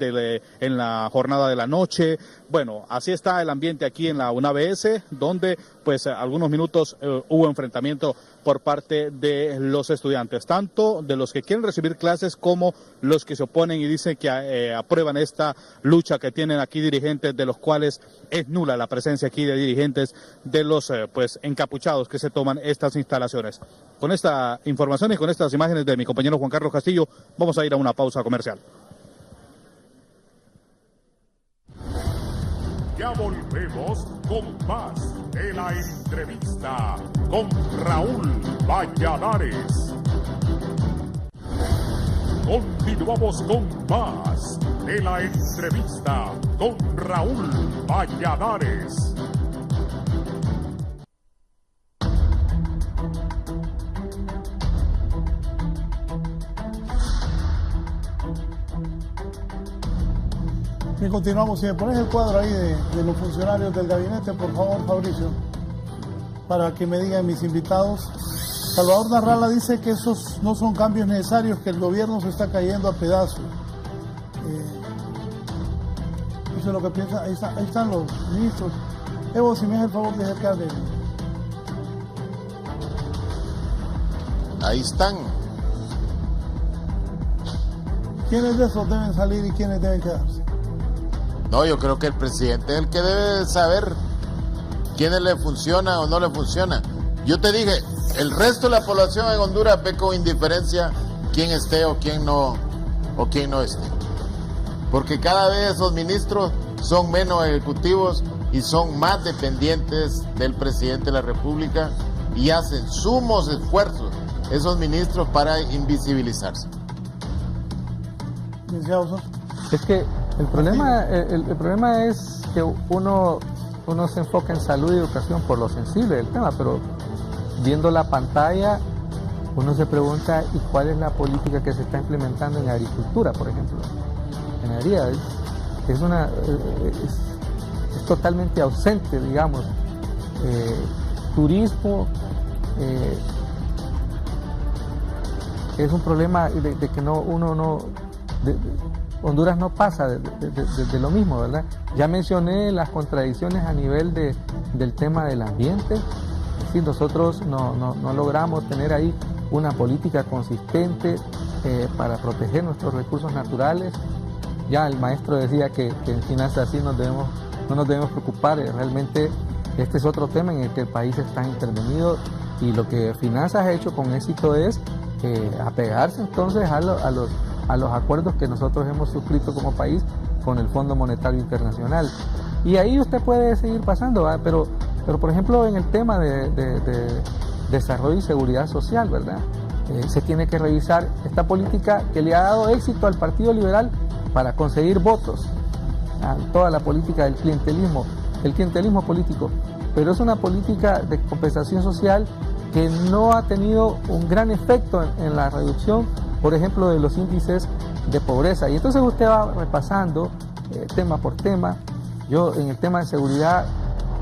en la jornada de la noche. Bueno, así está el ambiente aquí en la UNABS, donde pues algunos minutos hubo enfrentamiento por parte de los estudiantes, tanto de los que quieren recibir clases como los que se oponen y dicen que aprueban esta lucha que tienen aquí dirigentes, de los cuales es nula la presencia aquí de dirigentes de los pues encapuchados que se toman estas instalaciones. Con esta información y con estas imágenes de mi compañero Juan Carlos Castillo, vamos a ir a una pausa comercial. Ya volvemos con más de la entrevista con Raúl Valladares. Continuamos con más de la entrevista con Raúl Valladares. Y continuamos. Si me pones el cuadro ahí de los funcionarios del gabinete, por favor, Fabricio, para que me digan mis invitados. Salvador Narrala dice que esos no son cambios necesarios, que el gobierno se está cayendo a pedazos. Eso es lo que piensa. Ahí están los ministros. Evo, si me hace el favor de acercarle. Ahí están. ¿Quiénes de esos deben salir y quiénes deben quedarse? No, yo creo que el presidente es el que debe saber quiénes le funciona o no le funciona. Yo te dije, el resto de la población en Honduras ve con indiferencia quién esté o quién no esté. Porque cada vez esos ministros son menos ejecutivos y son más dependientes del presidente de la República y hacen sumos esfuerzos esos ministros para invisibilizarse. Es que el problema es que uno se enfoca en salud y educación por lo sensible del tema, pero viendo la pantalla uno se pregunta, ¿y cuál es la política que se está implementando en agricultura, por ejemplo? En ganadería es totalmente ausente, digamos. Turismo es un problema de que Honduras no pasa de lo mismo, ¿verdad? Ya mencioné las contradicciones a nivel del tema del ambiente. Es decir, nosotros no logramos tener ahí una política consistente para proteger nuestros recursos naturales. Ya el maestro decía que en finanzas así no nos debemos preocupar. Realmente este es otro tema en el que el país está intervenido, y lo que finanzas ha hecho con éxito es apegarse entonces a los acuerdos que nosotros hemos suscrito como país con el Fondo Monetario Internacional. Y ahí usted puede seguir pasando, ¿verdad? Pero por ejemplo en el tema de desarrollo y seguridad social, ¿verdad? Se tiene que revisar esta política que le ha dado éxito al Partido Liberal para conseguir votos, a toda la política del clientelismo, el clientelismo político, pero es una política de compensación social que no ha tenido un gran efecto en la reducción, por ejemplo, de los índices de pobreza. Y entonces usted va repasando tema por tema. Yo en el tema de seguridad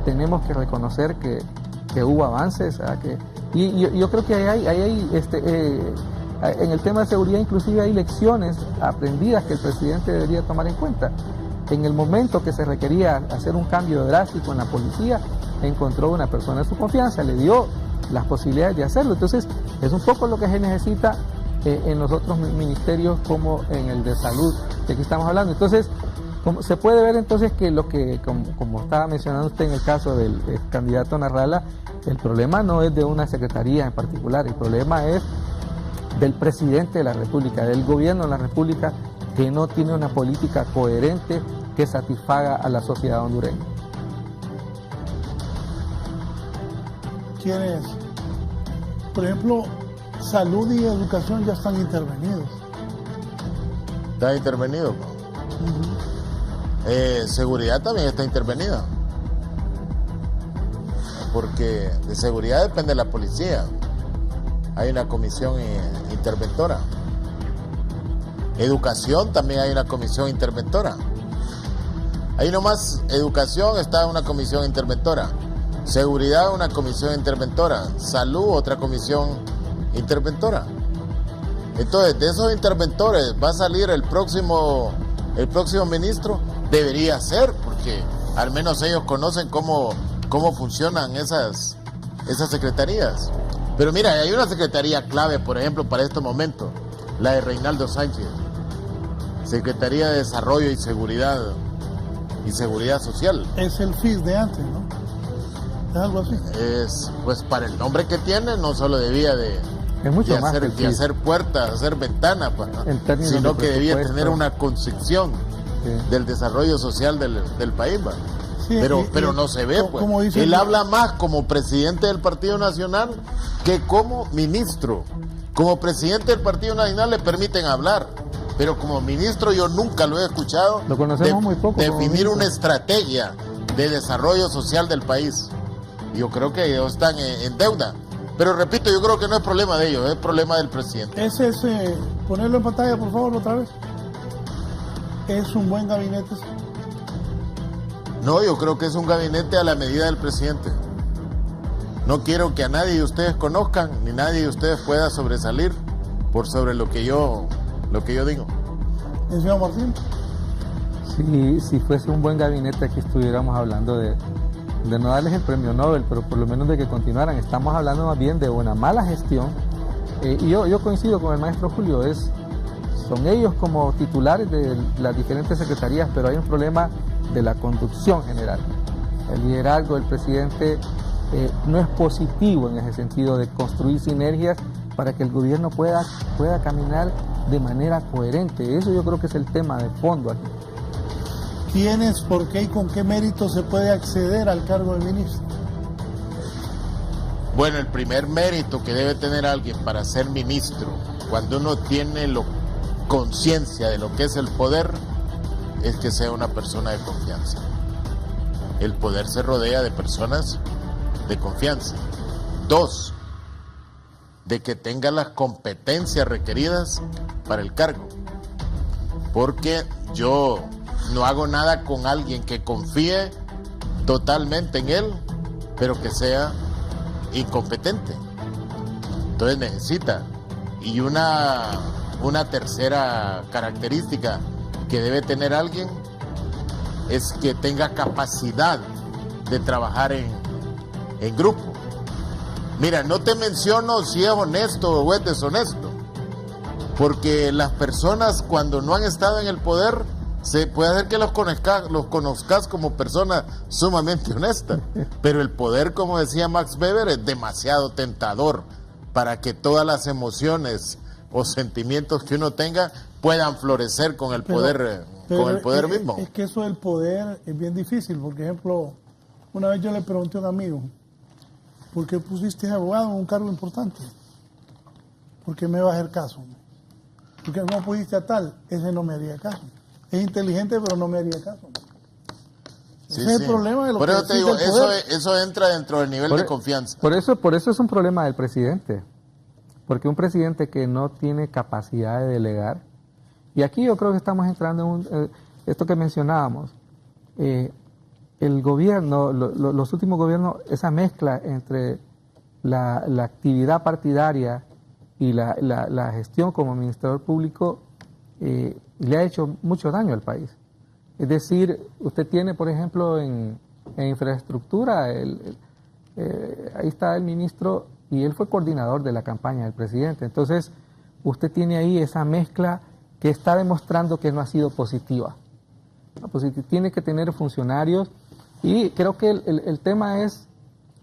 tenemos que reconocer que hubo avances, y yo creo que en el tema de seguridad inclusive hay lecciones aprendidas que el presidente debería tomar en cuenta. En el momento que se requería hacer un cambio drástico en la policía, encontró una persona de su confianza, le dio las posibilidades de hacerlo. Entonces es un poco lo que se necesita en los otros ministerios, como en el de salud, de que estamos hablando. Entonces se puede ver entonces que como estaba mencionando usted en el caso del candidato Narrala, el problema no es de una secretaría en particular, el problema es del presidente de la República, del gobierno de la República, que no tiene una política coherente que satisfaga a la sociedad hondureña. ¿Quiénes? Por ejemplo, salud y educación ya están intervenidos. ¿Está intervenido? Seguridad también está intervenida. Porque de seguridad depende la policía. Hay una comisión interventora. Educación también hay una comisión interventora. Ahí nomás, educación está una comisión interventora. Seguridad, una comisión interventora. Salud, otra comisión interventora. Entonces, de esos interventores va a salir el próximo ministro. Debería ser, porque al menos ellos conocen cómo funcionan esas secretarías. Pero mira, hay una secretaría clave, por ejemplo, para este momento, la de Reinaldo Sánchez, Secretaría de Desarrollo y Seguridad Social. Es el FIS de antes, ¿no? ¿Es algo así? Pues para el nombre que tiene, no solo debía de hacer puertas, hacer ventanas, sino que debía tener una concepción del desarrollo social del país, ¿va? Sí, pero no se ve, pues. Él habla más como presidente del Partido Nacional que como ministro. Como presidente del Partido Nacional le permiten hablar, pero como ministro yo nunca lo he escuchado. Lo conocemos muy poco. Definir una estrategia de desarrollo social del país. Yo creo que ellos están en deuda. Pero repito, yo creo que no es problema de ellos, es problema del presidente. Ponerlo en pantalla, por favor, otra vez. ¿Es un buen gabinete? No, yo creo que es un gabinete a la medida del presidente. No quiero que a nadie de ustedes conozcan, ni nadie de ustedes pueda sobresalir por sobre lo que yo digo. Señor Martín. Si fuese un buen gabinete, aquí estuviéramos hablando de no darles el premio Nobel, pero por lo menos de que continuaran. Estamos hablando más bien de una mala gestión. Y yo coincido con el maestro Julio, son ellos como titulares de las diferentes secretarías, pero hay un problema de la conducción general. El liderazgo del presidente no es positivo en ese sentido de construir sinergias para que el gobierno pueda caminar de manera coherente. Eso yo creo que es el tema de fondo aquí. ¿Quiénes, por qué y con qué mérito se puede acceder al cargo de ministro? Bueno, el primer mérito que debe tener alguien para ser ministro, cuando uno tiene conciencia de lo que es el poder, es que sea una persona de confianza. El poder se rodea de personas de confianza. 2, de que tenga las competencias requeridas para el cargo. Porque yo no hago nada con alguien que confíe totalmente en él, pero que sea incompetente. Entonces necesita. Y una tercera característica que debe tener alguien es que tenga capacidad de trabajar en grupo. Mira, no te menciono si es honesto o es deshonesto, porque las personas cuando no han estado en el poder, se puede hacer que los conozcas como personas sumamente honestas, pero el poder, como decía Max Weber, es demasiado tentador para que todas las emociones o sentimientos que uno tenga puedan florecer con el poder, mismo. Es que eso del poder es bien difícil. Por ejemplo, una vez yo le pregunté a un amigo, ¿por qué pusiste abogado en un cargo importante? ¿Por qué me va a hacer caso? ¿Por qué no pusiste a tal? Ese no me haría caso. Es inteligente, pero no me haría caso. Sí, ese es el problema de lo por que eso te digo, eso entra dentro del nivel de confianza. Por eso es un problema del presidente. Porque un presidente que no tiene capacidad de delegar, y aquí yo creo que estamos entrando en esto que mencionábamos, el gobierno, los últimos gobiernos, esa mezcla entre la actividad partidaria y la gestión como administrador público le ha hecho mucho daño al país. Es decir, usted tiene, por ejemplo, en infraestructura, ahí está el ministro y él fue coordinador de la campaña del presidente. Entonces, usted tiene ahí esa mezcla que está demostrando que no ha sido positiva. Tiene que tener funcionarios y creo que el tema es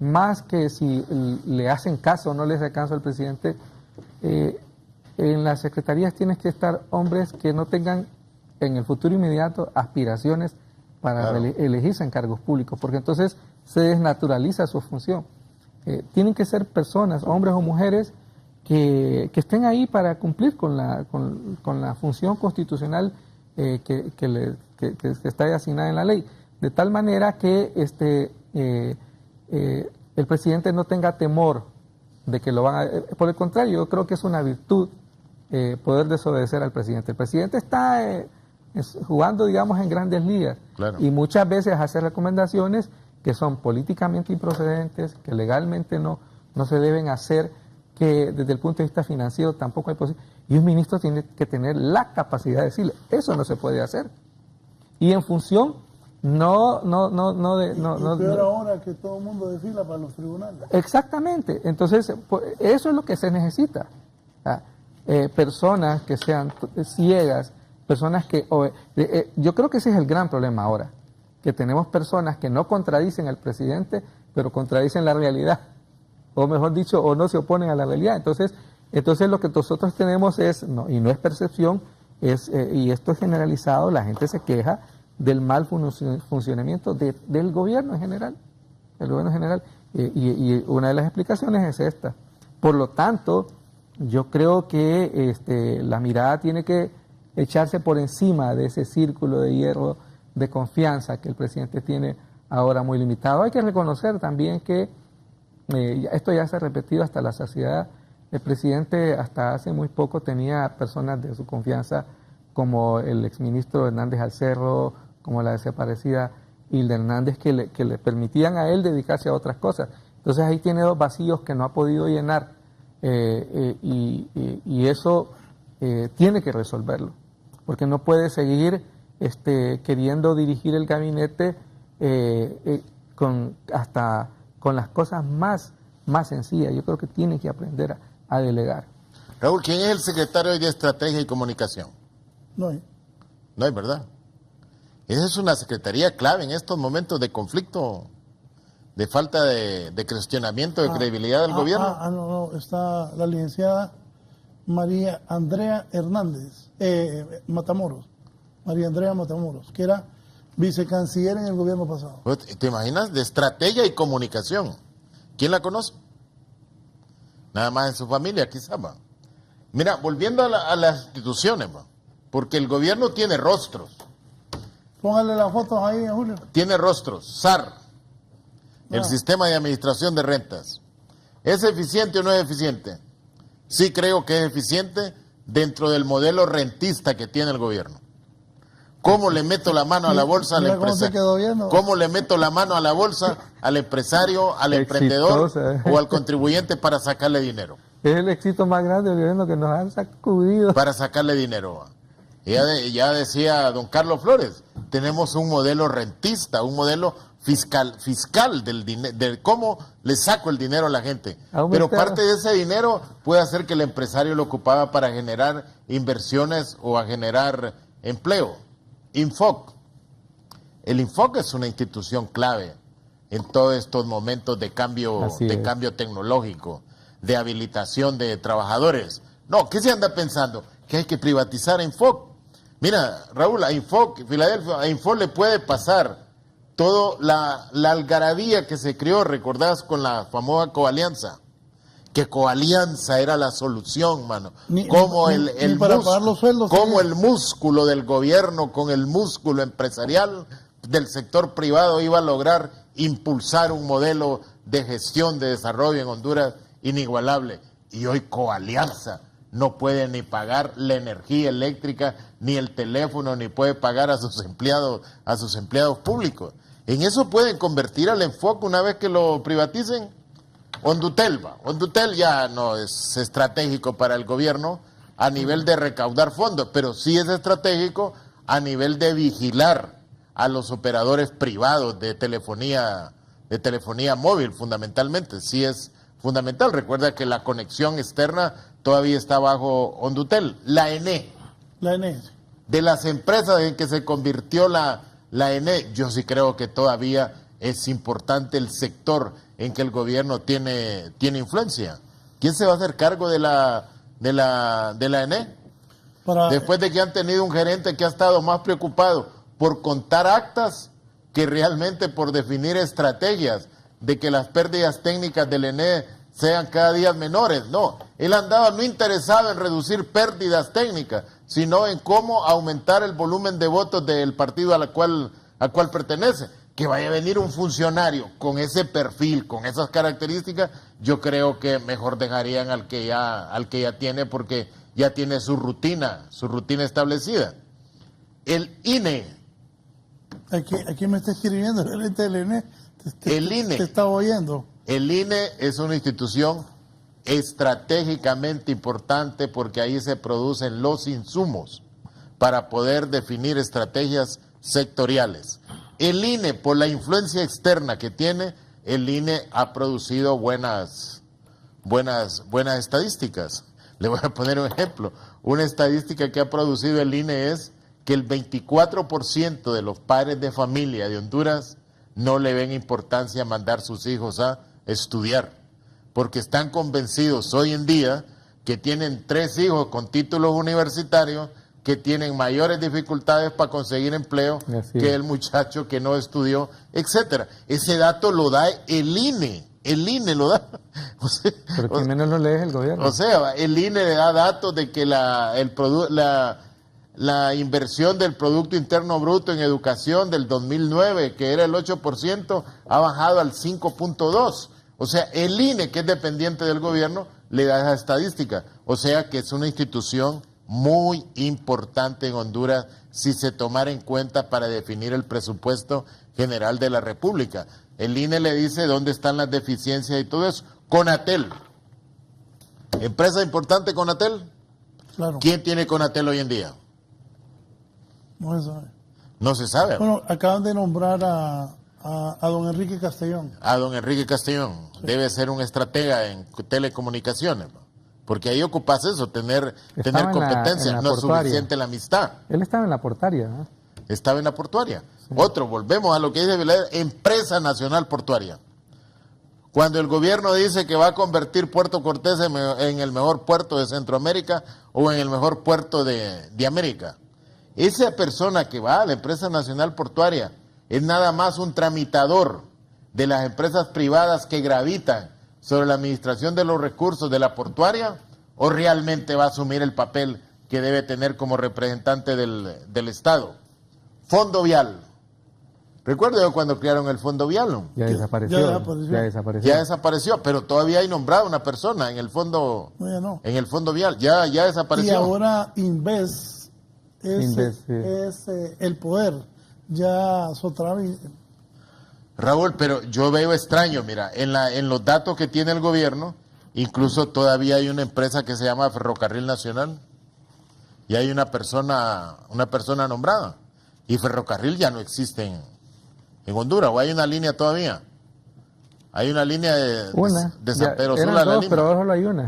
más que si le hacen caso o no le hacen caso al presidente. En las secretarías tienen que estar hombres que no tengan en el futuro inmediato aspiraciones para elegirse en cargos públicos, porque entonces se desnaturaliza su función. Tienen que ser personas, hombres o mujeres, que estén ahí para cumplir con la función constitucional que está asignada en la ley, de tal manera que el presidente no tenga temor de que lo van a... Por el contrario, yo creo que es una virtud poder desobedecer al presidente. El presidente está jugando, digamos, en grandes ligas, claro, y muchas veces hace recomendaciones que son políticamente improcedentes, que legalmente no se deben hacer, que desde el punto de vista financiero tampoco hay posibilidad. Y un ministro tiene que tener la capacidad de decirle, eso no se puede hacer. Y en función, peor ahora que todo el mundo desfila para los tribunales. Exactamente. Entonces, eso es lo que se necesita. Personas que sean ciegas, personas que... yo creo que ese es el gran problema ahora, que tenemos personas que no contradicen al presidente, pero contradicen la realidad. O mejor dicho, o no se oponen a la realidad. Entonces lo que nosotros tenemos es, y no es percepción, y esto es generalizado, la gente se queja del mal funcionamiento del gobierno en general. Y una de las explicaciones es esta. Por lo tanto, yo creo que la mirada tiene que echarse por encima de ese círculo de hierro de confianza que el presidente tiene ahora muy limitado. Hay que reconocer también que esto ya se ha repetido hasta la saciedad. El presidente hasta hace muy poco tenía personas de su confianza como el exministro Hernández Alcerro, como la desaparecida Hilda Hernández, que le permitían a él dedicarse a otras cosas. Entonces ahí tiene dos vacíos que no ha podido llenar y eso tiene que resolverlo, porque no puede seguir queriendo dirigir el gabinete con las cosas más sencillas. Yo creo que tiene que aprender a delegar. Raúl, ¿quién es el secretario de Estrategia y Comunicación? No hay. No hay, ¿verdad? Esa es una secretaría clave en estos momentos de conflicto, de falta de cuestionamiento de credibilidad del gobierno. No, está la licenciada María Andrea Hernández, Matamoros, María Andrea Matamoros, que era vicecanciller en el gobierno pasado. ¿Te imaginas? De Estrategia y Comunicación. ¿Quién la conoce? Nada más en su familia, quizá, va. Mira, volviendo a las instituciones, va, porque el gobierno tiene rostros. Póngale las fotos ahí, Julio. Tiene rostros. SAR, el Sistema de Administración de Rentas. ¿Es eficiente o no es eficiente? sí creo que es eficiente dentro del modelo rentista que tiene el gobierno. ¿Cómo le meto la mano a la bolsa al empresario? ¿Cómo le meto la mano a la bolsa al empresario, al emprendedor o al contribuyente para sacarle dinero? Es el éxito más grande del gobierno que nos han sacudido. Para sacarle dinero. Ya decía don Carlos Flores, tenemos un modelo rentista, un modelo fiscal de cómo le saco el dinero a la gente. Pero parte de ese dinero puede hacer que el empresario lo ocupaba para generar inversiones o a generar empleo. Infoc. El Infoc es una institución clave en todos estos momentos de cambio tecnológico, de habilitación de trabajadores. No, ¿qué se anda pensando? Que hay que privatizar a Infoc. Mira, Raúl, a Infoc, Filadelfia, a Infoc le puede pasar toda la algarabía que se creó, recordás, con la famosa coalianza. Que coalianza era la solución, mano. Como el músculo del gobierno con el músculo empresarial del sector privado iba a lograr impulsar un modelo de gestión de desarrollo en Honduras inigualable. Y hoy coalianza no puede ni pagar la energía eléctrica, ni el teléfono, ni puede pagar a sus empleados públicos. En eso pueden convertir al enfoque una vez que lo privaticen. Hondutel ya no es estratégico para el gobierno a nivel de recaudar fondos, pero sí es estratégico a nivel de vigilar a los operadores privados de telefonía móvil, fundamentalmente. Sí es fundamental. Recuerda que la conexión externa todavía está bajo Hondutel. La ENE. De las empresas en que se convirtió la ENE, yo sí creo que todavía es importante el sector en que el gobierno tiene influencia. ¿Quién se va a hacer cargo de la ENE? Después de que han tenido un gerente que ha estado más preocupado por contar actas que realmente por definir estrategias de que las pérdidas técnicas del ENE sean cada día menores. No, él andaba no interesado en reducir pérdidas técnicas, sino en cómo aumentar el volumen de votos del partido al cual pertenece. Que vaya a venir un funcionario con ese perfil, con esas características, yo creo que mejor dejarían al que ya tiene, porque ya tiene su rutina establecida. El INE. Aquí me está escribiendo el gerente del INE. El INE. Te estaba oyendo. El INE es una institución estratégicamente importante porque ahí se producen los insumos para poder definir estrategias sectoriales. El INE, por la influencia externa que tiene, el INE ha producido buenas estadísticas. Le voy a poner un ejemplo. Una estadística que ha producido el INE es que el 24% de los padres de familia de Honduras no le ven importancia a mandar sus hijos a estudiar, porque están convencidos hoy en día que tienen 3 hijos con títulos universitarios que tienen mayores dificultades para conseguir empleo que el muchacho que no estudió, etcétera. Ese dato lo da el INE lo da. Pero que menos lo lee el gobierno. O sea, el INE le da datos de que la inversión del Producto Interno Bruto en educación del 2009, que era el 8%, ha bajado al 5.2%. O sea, el INE, que es dependiente del gobierno, le da esa estadística. O sea, que es una institución muy importante en Honduras si se tomara en cuenta para definir el presupuesto general de la República. El INE le dice dónde están las deficiencias y todo eso. Conatel. ¿Empresa importante Conatel? Claro. ¿Quién tiene Conatel hoy en día? No se sabe. No se sabe. Bueno, acaban de nombrar a don Enrique Castellón. A don Enrique Castellón. Sí. Debe ser un estratega en telecomunicaciones. Porque ahí ocupas eso, tener competencia, no es suficiente la amistad. Él estaba en la portuaria, ¿no? Estaba en la portuaria. Sí. Volvemos a lo que dice Vilader, Empresa Nacional Portuaria. Cuando el gobierno dice que va a convertir Puerto Cortés en el mejor puerto de Centroamérica o en el mejor puerto de América, esa persona que va a la Empresa Nacional Portuaria es nada más un tramitador de las empresas privadas que gravitan sobre la administración de los recursos de la portuaria, o realmente va a asumir el papel que debe tener como representante del Estado. Fondo Vial. Recuerdo yo cuando crearon el Fondo Vial. Ya desapareció. Ya desapareció, pero todavía hay nombrada una persona en el Fondo, No, ya no. en el Fondo Vial. Ya desapareció. Y ahora Inves es el poder. Ya Sotravi. Raúl, pero yo veo extraño, mira, en los datos que tiene el gobierno, incluso todavía hay una empresa que se llama Ferrocarril Nacional y hay una persona nombrada. Y Ferrocarril ya no existe en Honduras, o hay una línea todavía. Hay una línea de San Pedro Sula a la Lima. Pero ahora solo hay una.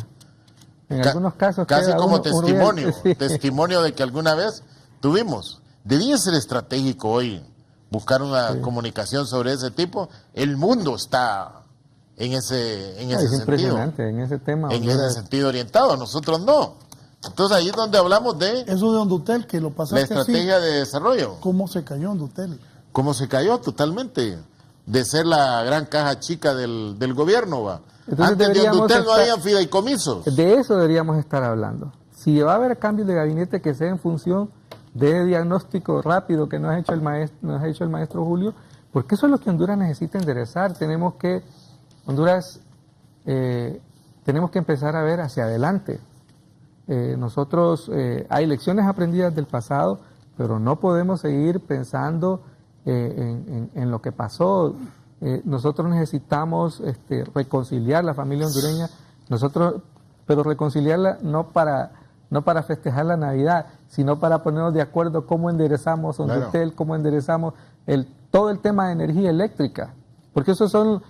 En algunos casos casi como testimonio, sí. testimonio de que alguna vez tuvimos. Debía ser estratégico hoy buscar una comunicación sobre ese tipo. El mundo está en ese sentido. Impresionante en ese tema. En ese sentido orientado, nosotros no. Entonces ahí es donde hablamos de Eso de Hondutel, que lo pasaste la estrategia así. de desarrollo. ¿Cómo se cayó Hondutel? Cómo se cayó totalmente de ser la gran caja chica del gobierno. ¿Va? Entonces Antes de Hondutel no había fideicomisos. De eso deberíamos estar hablando. Si va a haber cambios de gabinete que sea en función de diagnóstico rápido que nos ha hecho el maestro Julio, porque eso es lo que Honduras necesita enderezar. Tenemos que empezar a ver hacia adelante. Nosotros hay lecciones aprendidas del pasado, pero no podemos seguir pensando en lo que pasó. Nosotros necesitamos reconciliar la familia hondureña, pero reconciliarla no para festejar la Navidad, sino para ponernos de acuerdo cómo enderezamos Hondutel, cómo enderezamos todo el tema de energía eléctrica. Porque esos son,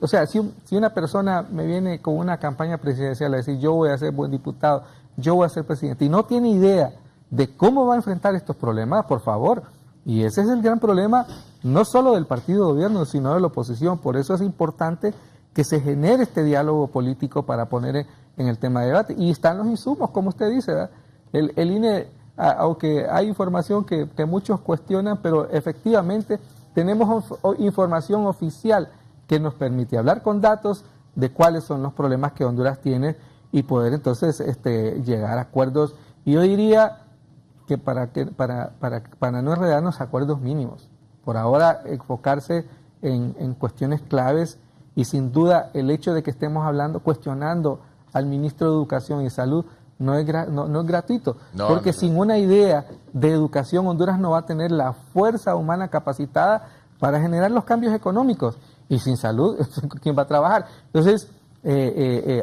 o sea, si una persona me viene con una campaña presidencial a decir yo voy a ser buen diputado, yo voy a ser presidente, y no tiene idea de cómo va a enfrentar estos problemas, por favor. Y ese es el gran problema, no solo del partido de gobierno, sino de la oposición. Por eso es importante que se genere este diálogo político para poner en el tema de debate. Y están los insumos, como usted dice, ¿verdad? El INE, aunque hay información que muchos cuestionan, pero efectivamente tenemos información oficial que nos permite hablar con datos de cuáles son los problemas que Honduras tiene y poder entonces llegar a acuerdos. Y yo diría que para no enredarnos, acuerdos mínimos. Por ahora enfocarse en cuestiones claves, y sin duda el hecho de que estemos cuestionando al ministro de Educación y Salud no es gratuito, porque sin una idea de educación Honduras no va a tener la fuerza humana capacitada para generar los cambios económicos, y sin salud, ¿quién va a trabajar? Entonces,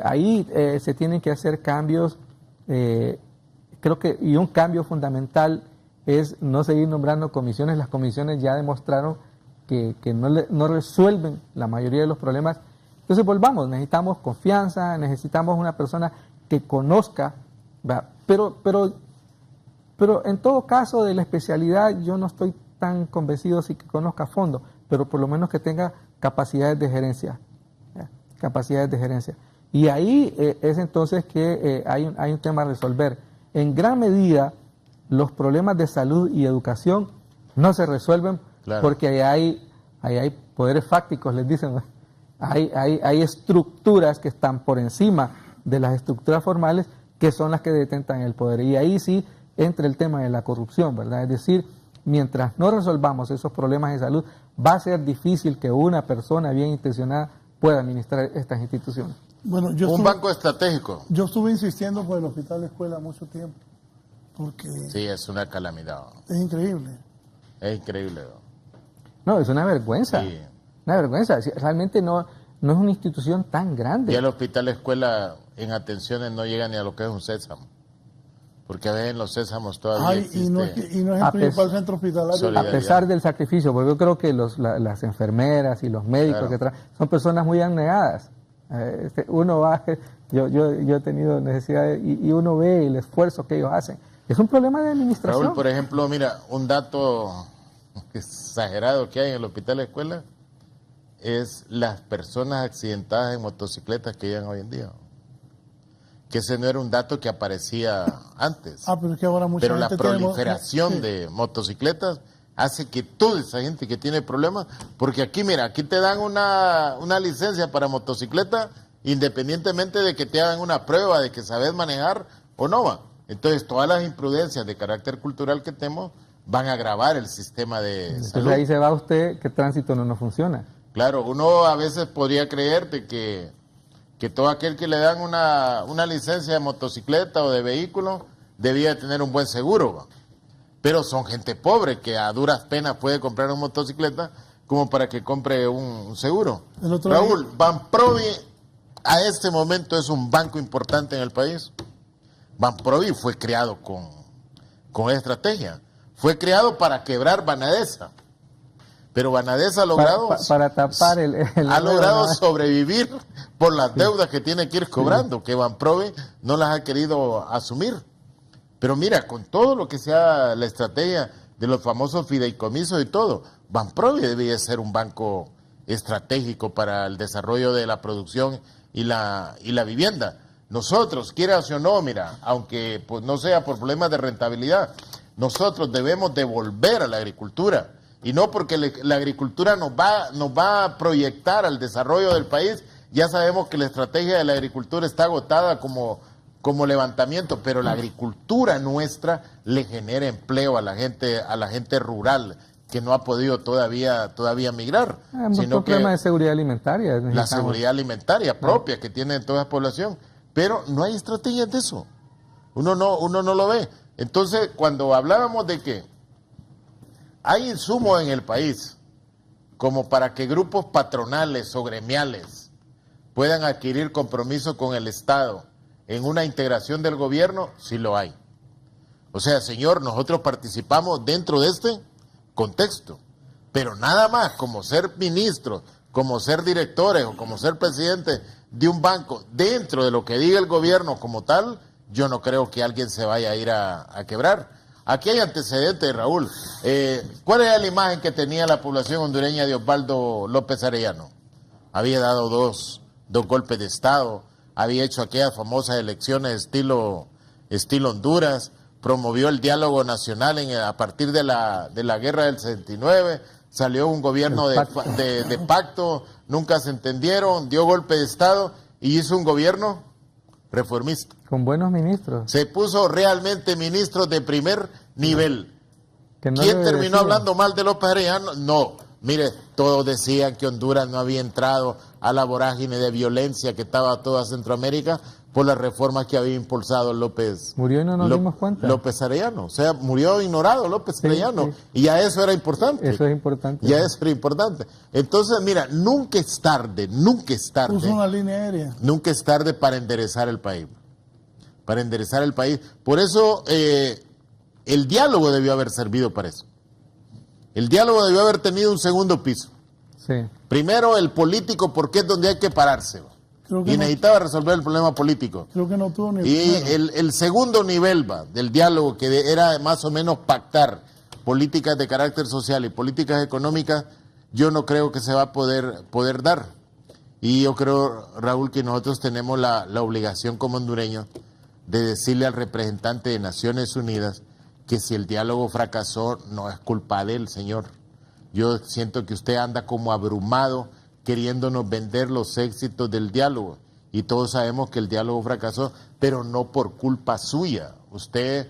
ahí se tienen que hacer cambios. Creo que, y un cambio fundamental es no seguir nombrando comisiones. Las comisiones ya demostraron que no resuelven la mayoría de los problemas. Entonces volvamos, necesitamos confianza, necesitamos una persona que conozca, ¿verdad? Pero en todo caso de la especialidad yo no estoy tan convencido si que conozca a fondo, pero por lo menos que tenga capacidades de gerencia, ¿verdad? Capacidades de gerencia. Y ahí es entonces que hay un tema a resolver. En gran medida, los problemas de salud y educación no se resuelven porque ahí hay poderes fácticos, les dicen. Hay estructuras que están por encima de las estructuras formales, que son las que detentan el poder. Y ahí sí entra el tema de la corrupción, ¿verdad? Es decir, mientras no resolvamos esos problemas de salud, va a ser difícil que una persona bien intencionada pueda administrar estas instituciones. Bueno, un banco estratégico. Yo estuve insistiendo por el Hospital de Escuela mucho tiempo, porque sí, es una calamidad. Es increíble. Es increíble. No, es una vergüenza. Sí. Una vergüenza. Realmente no es una institución tan grande. Y el Hospital de Escuela en atenciones no llega ni a lo que es un sésamo. Porque a veces en los sésamos todavía existe. Y no es el principal centro hospitalario. A pesar del sacrificio, porque yo creo que las enfermeras y los médicos que son personas muy abnegadas. Uno va, yo he tenido necesidades y uno ve el esfuerzo que ellos hacen. Es un problema de administración. Raúl, por ejemplo, mira, un dato exagerado que hay en el Hospital de Escuela es las personas accidentadas en motocicletas que llegan hoy en día. Que ese no era un dato que aparecía antes. Pero es que ahora mucha gente la proliferación sí. de motocicletas hace que toda esa gente que tiene problemas, porque aquí, mira, aquí te dan una licencia para motocicleta independientemente de que te hagan una prueba de que sabes manejar o no va. Entonces, todas las imprudencias de carácter cultural que tenemos van a agravar el sistema de Entonces salud. ahí se va usted que tránsito no funciona. Claro, uno a veces podría creer de que todo aquel que le dan una licencia de motocicleta o de vehículo debía tener un buen seguro, ¿va? Pero son gente pobre que a duras penas puede comprar una motocicleta como para que compre un seguro. Raúl, Banprovi a este momento es un banco importante en el país. Banprovi fue creado con estrategia. Fue creado para quebrar Banadesa. Pero Banadesa ha logrado, para tapar ha logrado sobrevivir por las deudas que tiene que ir cobrando, que Banprovi no las ha querido asumir. Pero mira, con todo lo que sea la estrategia de los famosos fideicomisos y todo, Banprovi debía ser un banco estratégico para el desarrollo de la producción y la vivienda. Nosotros, quieras o no, mira, aunque pues, no sea por problemas de rentabilidad, nosotros debemos devolver a la agricultura. Y no porque la agricultura nos va a proyectar al desarrollo del país. Ya sabemos que la estrategia de la agricultura está agotada como levantamiento, pero la agricultura nuestra le genera empleo a la gente rural que no ha podido todavía migrar. Sino un problema de seguridad alimentaria. La seguridad alimentaria propia que tiene toda la población. Pero no hay estrategias de eso. Uno no lo ve. Entonces, cuando hablábamos de que hay insumos en el país como para que grupos patronales o gremiales puedan adquirir compromiso con el Estado en una integración del gobierno, sí lo hay. O sea, señor, nosotros participamos dentro de este contexto, pero nada más como ser ministros, como ser directores o como ser presidente de un banco dentro de lo que diga el gobierno como tal, yo no creo que alguien se vaya a ir a quebrar. Aquí hay antecedentes, Raúl. ¿Cuál era la imagen que tenía la población hondureña de Osvaldo López Arellano? Había dado dos golpes de Estado, había hecho aquellas famosas elecciones estilo Honduras, promovió el diálogo nacional a partir de la guerra del 69, salió un gobierno de pacto, nunca se entendieron, dio golpe de Estado y hizo un gobierno reformista. Con buenos ministros. Se puso realmente ministros de primer nivel. ¿Quién terminó hablando mal de López Arellano? No. Mire, todos decían que Honduras no había entrado a la vorágine de violencia que estaba toda Centroamérica por las reformas que había impulsado López. Murió y no nos dimos cuenta. López Arellano. O sea, murió ignorado López Arellano. Sí. Y ya eso era importante. Eso es importante. Ya eso era importante. Entonces, mira, nunca es tarde. Puso una línea aérea. Nunca es tarde para enderezar el país. Para enderezar el país. Por eso, el diálogo debió haber servido para eso. El diálogo debió haber tenido un segundo piso. Sí. Primero, el político, porque es donde hay que pararse. Y necesitaba resolver el problema político. Creo que no tuvo ni y el segundo nivel del diálogo, que era más o menos pactar políticas de carácter social y políticas económicas, yo no creo que se va a poder dar. Y yo creo, Raúl, que nosotros tenemos la obligación como hondureños de decirle al representante de Naciones Unidas que si el diálogo fracasó, no es culpa de él, señor. Yo siento que usted anda como abrumado queriéndonos vender los éxitos del diálogo. Y todos sabemos que el diálogo fracasó, pero no por culpa suya. Usted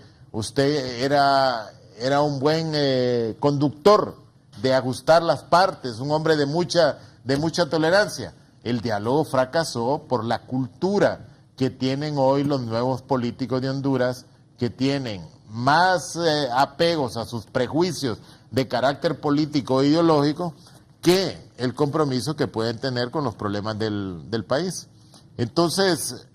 era un buen conductor de ajustar las partes, un hombre de mucha tolerancia. El diálogo fracasó por la cultura que tienen hoy los nuevos políticos de Honduras, que tienen más apegos a sus prejuicios de carácter político e ideológico que el compromiso que pueden tener con los problemas del país. Entonces,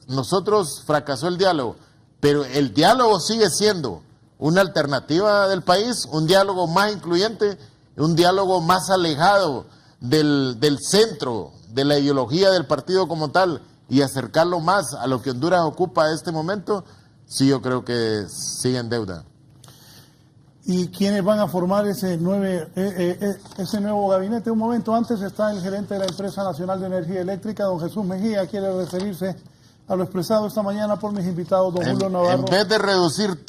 nosotros fracasó el diálogo, pero el diálogo sigue siendo una alternativa del país, un diálogo más incluyente, un diálogo más alejado del centro, de la ideología del partido como tal, y acercarlo más a lo que Honduras ocupa en este momento. Sí, yo creo que sigue en deuda. ¿Y quiénes van a formar ese nuevo gabinete? Un momento antes está el gerente de la Empresa Nacional de Energía Eléctrica, don Jesús Mejía. Quiere referirse a lo expresado esta mañana por mis invitados, don Julio Navarro. En vez de reducir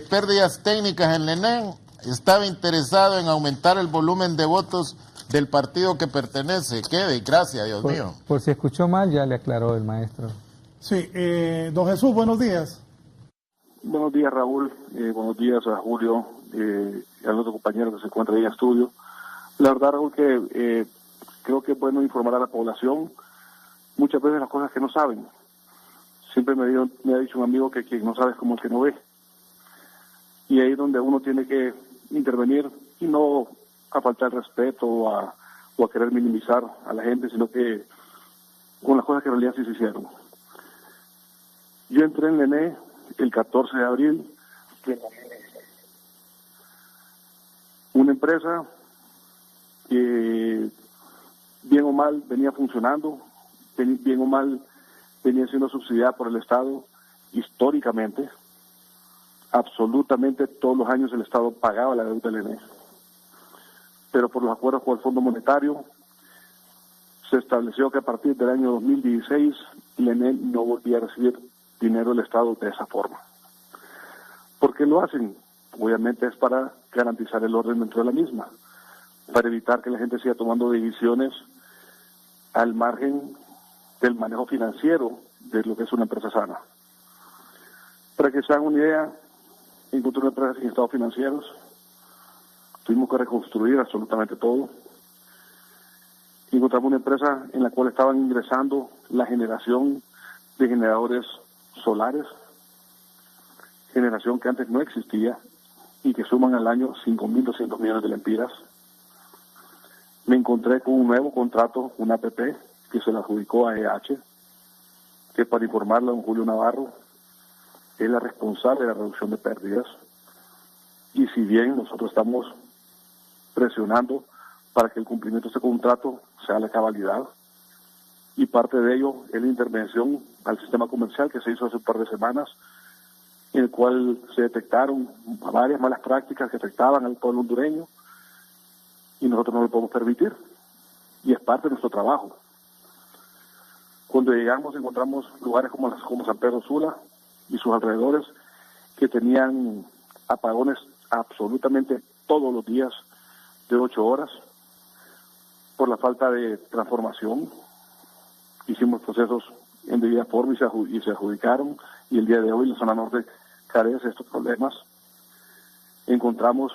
pérdidas técnicas en ENEN, estaba interesado en aumentar el volumen de votos del partido que pertenece. ¡Qué desgracia, Dios mío! Por si escuchó mal, ya le aclaró el maestro. Sí, don Jesús, buenos días. Buenos días, Raúl. Buenos días a Julio al otro compañero que se encuentra ahí en estudio. La verdad, Raúl, que creo que es bueno informar a la población muchas veces las cosas que no saben. Siempre me ha dicho un amigo que quien no sabe es como el que no ve. Y ahí es donde uno tiene que intervenir y no a faltar respeto o a querer minimizar a la gente, sino que con las cosas que en realidad sí se hicieron. Yo entré en Lené el 14 de abril, una empresa que bien o mal venía funcionando, bien o mal venía siendo subsidiada por el Estado históricamente. Absolutamente todos los años el Estado pagaba la deuda del ENE. Pero por los acuerdos con el Fondo Monetario se estableció que a partir del año 2016 el ENE no volvía a recibir dinero del Estado de esa forma. ¿Por qué lo hacen? Obviamente es para garantizar el orden dentro de la misma, para evitar que la gente siga tomando decisiones al margen del manejo financiero de lo que es una empresa sana. Para que se hagan una idea, encontré una empresa sin estados financieros, tuvimos que reconstruir absolutamente todo. Encontramos una empresa en la cual estaban ingresando la generación de generadores solares, generación que antes no existía y que suman al año 5.200 millones de lempiras. Me encontré con un nuevo contrato, una APP, que se la adjudicó a EH, que para informarle a don Julio Navarro, es la responsable de la reducción de pérdidas. Y si bien nosotros estamos presionando para que el cumplimiento de este contrato sea la cabalidad, y parte de ello es la intervención al sistema comercial que se hizo hace un par de semanas, en el cual se detectaron varias malas prácticas que afectaban al pueblo hondureño, y nosotros no lo podemos permitir, y es parte de nuestro trabajo. Cuando llegamos encontramos lugares como San Pedro Sula y sus alrededores que tenían apagones absolutamente todos los días de 8 horas por la falta de transformación. Hicimos procesos en debida forma y se adjudicaron, y el día de hoy la zona norte carece de estos problemas. Encontramos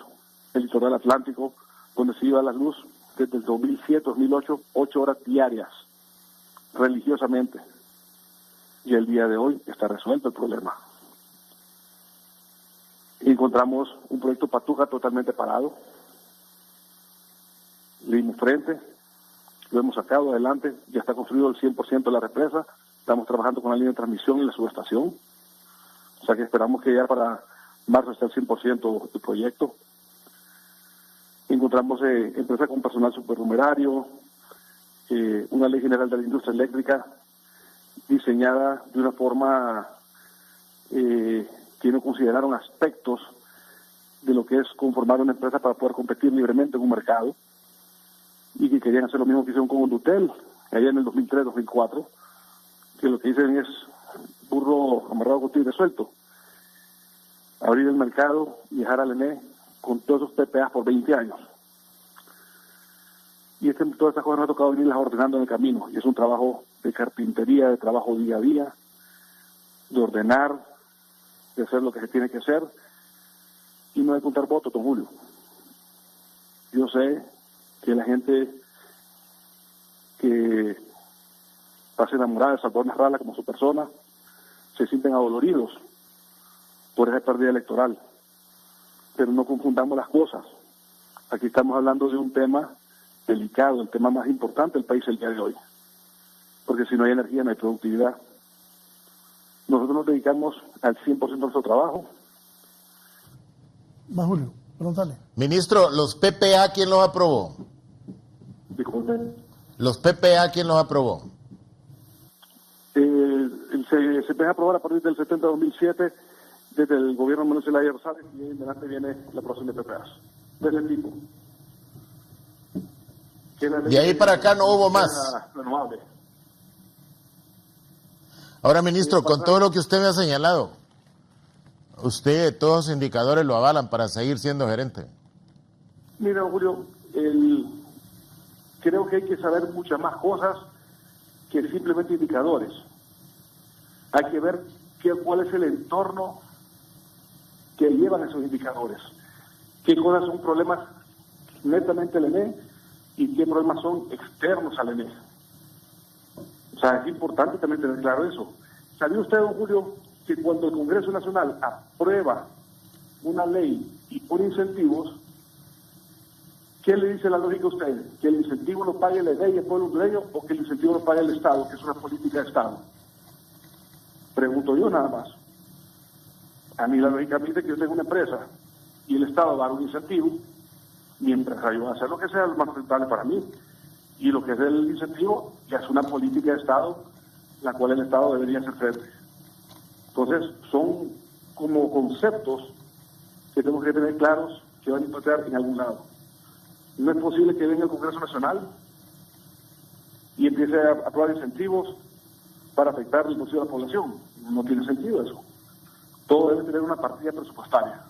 el litoral atlántico donde se iba la luz desde el 2007-2008, 8 horas diarias, religiosamente, y el día de hoy está resuelto el problema. Encontramos un proyecto Patuca totalmente parado, le dimos frente, lo hemos sacado adelante, ya está construido el 100% de la represa, estamos trabajando con la línea de transmisión y la subestación, o sea que esperamos que ya para marzo esté el 100% del proyecto. Encontramos empresas con personal supernumerario, una ley general de la industria eléctrica diseñada de una forma que no consideraron aspectos de lo que es conformar una empresa para poder competir libremente en un mercado, y que querían hacer lo mismo que hicieron con Hondutel allá en el 2003-2004, que lo que dicen es burro amarrado con tigre suelto, abrir el mercado y dejar al ENE con todos esos PPAs por 20 años. Y todas estas cosas nos ha tocado venirlas ordenando en el camino, y es un trabajo de carpintería, de trabajo día a día, de ordenar, de hacer lo que se tiene que hacer, y no de contar votos, don Julio. Yo sé que la gente que pasa enamorada de Salvador Nasralla como su persona se sienten adoloridos por esa pérdida electoral, pero no confundamos las cosas. Aquí estamos hablando de un tema delicado, el tema más importante del país el día de hoy, porque si no hay energía no hay productividad. Nosotros nos dedicamos al 100% de nuestro trabajo. Va, Julio, pregúntale. Ministro, ¿los PPA quién los aprobó? Disculpen. ¿Los PPA quién los aprobó? Se empieza a aprobar a partir del 70-2007 desde el gobierno de Manuel Zelaya Rosales, y en adelante viene la aprobación de PPAs desde el tipo. De ahí para acá no hubo más. Renovable. Ahora, ministro, con todo lo que usted me ha señalado, usted, todos los indicadores lo avalan para seguir siendo gerente. Mira, Julio, creo que hay que saber muchas más cosas que simplemente indicadores. Hay que ver cuál es el entorno que llevan esos indicadores. qué cosas son problemas netamente del ENE y qué problemas son externos al ENE. O sea, es importante también tener claro eso. ¿Sabía usted, don Julio, que cuando el Congreso Nacional aprueba una ley y pone incentivos, ¿qué le dice la lógica a usted? ¿Que el incentivo lo pague la ley, el pueblo hondureño, o que el incentivo lo pague el Estado, que es una política de Estado? Pregunto yo nada más. A mí la lógica me dice que yo tengo una empresa y el Estado va a dar un incentivo, mientras yo voy a hacer lo que sea lo más rentable para mí. Y lo que es el incentivo ya es una política de Estado, la cual el Estado debería hacer frente. Entonces, son como conceptos que tenemos que tener claros que van a impactar en algún lado. No es posible que venga el Congreso Nacional y empiece a aprobar incentivos para afectar el bolsillo de la población. No tiene sentido eso. Todo debe tener una partida presupuestaria.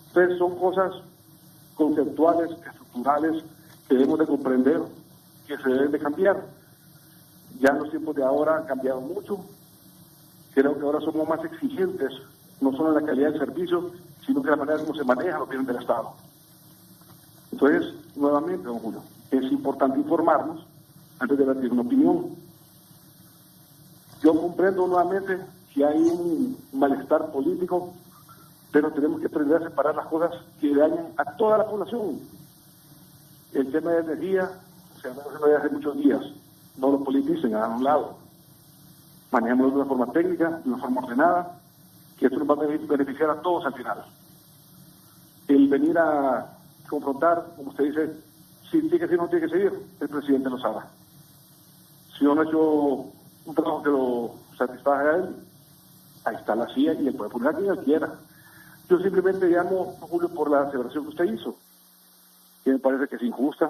Entonces, son cosas conceptuales, estructurales, que debemos de comprender que se deben de cambiar. Ya en los tiempos de ahora han cambiado mucho. Creo que ahora somos más exigentes, no solo en la calidad del servicio, sino que la manera como se manejan los bienes del Estado. Entonces, nuevamente, don Julio, es importante informarnos antes de emitir una opinión. Yo comprendo nuevamente que hay un malestar político, pero tenemos que aprender a separar las cosas que dañan a toda la población. El tema de energía se anda haciendo desde hace muchos días. No lo politicen, hagan a un lado. Manejémoslo de una forma técnica, de una forma ordenada, que esto nos va a beneficiar a todos al final. El venir a confrontar, como usted dice, si tiene que seguir o no tiene que seguir, el presidente lo sabe. Si uno no ha hecho un trabajo que lo satisfaga a él, ahí está la CIA y él puede poner a quien él quiera. Yo simplemente llamo, Julio, por la aseveración que usted hizo, que me parece que es injusta,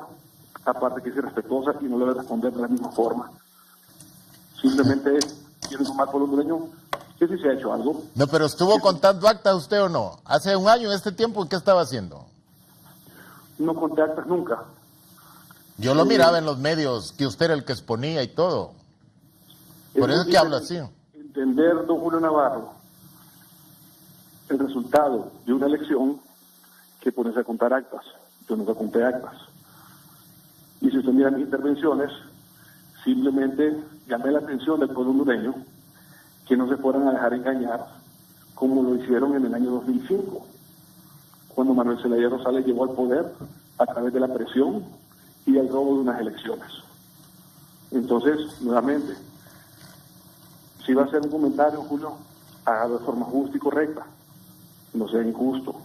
aparte que es irrespetuosa y no le debe responder de la misma forma. Simplemente quiere tomar por lo hondureño que si se ha hecho algo. No, pero ¿estuvo contando actas usted o no? Hace un año, en este tiempo, ¿qué estaba haciendo? No conté actas nunca. Yo lo miraba en los medios, que usted era el que exponía y todo. Por eso es que habla así. Entender, don Julio Navarro, el resultado de una elección que ponerse a contar actas. Yo nunca conté actas. Y si usted mira mis intervenciones, simplemente llamé la atención del pueblo hondureño que no se fueran a dejar engañar como lo hicieron en el año 2005, cuando Manuel Zelaya Rosales llegó al poder a través de la presión y del robo de unas elecciones. Entonces, nuevamente, si va a hacer un comentario, Julio, hágalo de forma justa y correcta, no sea injusto.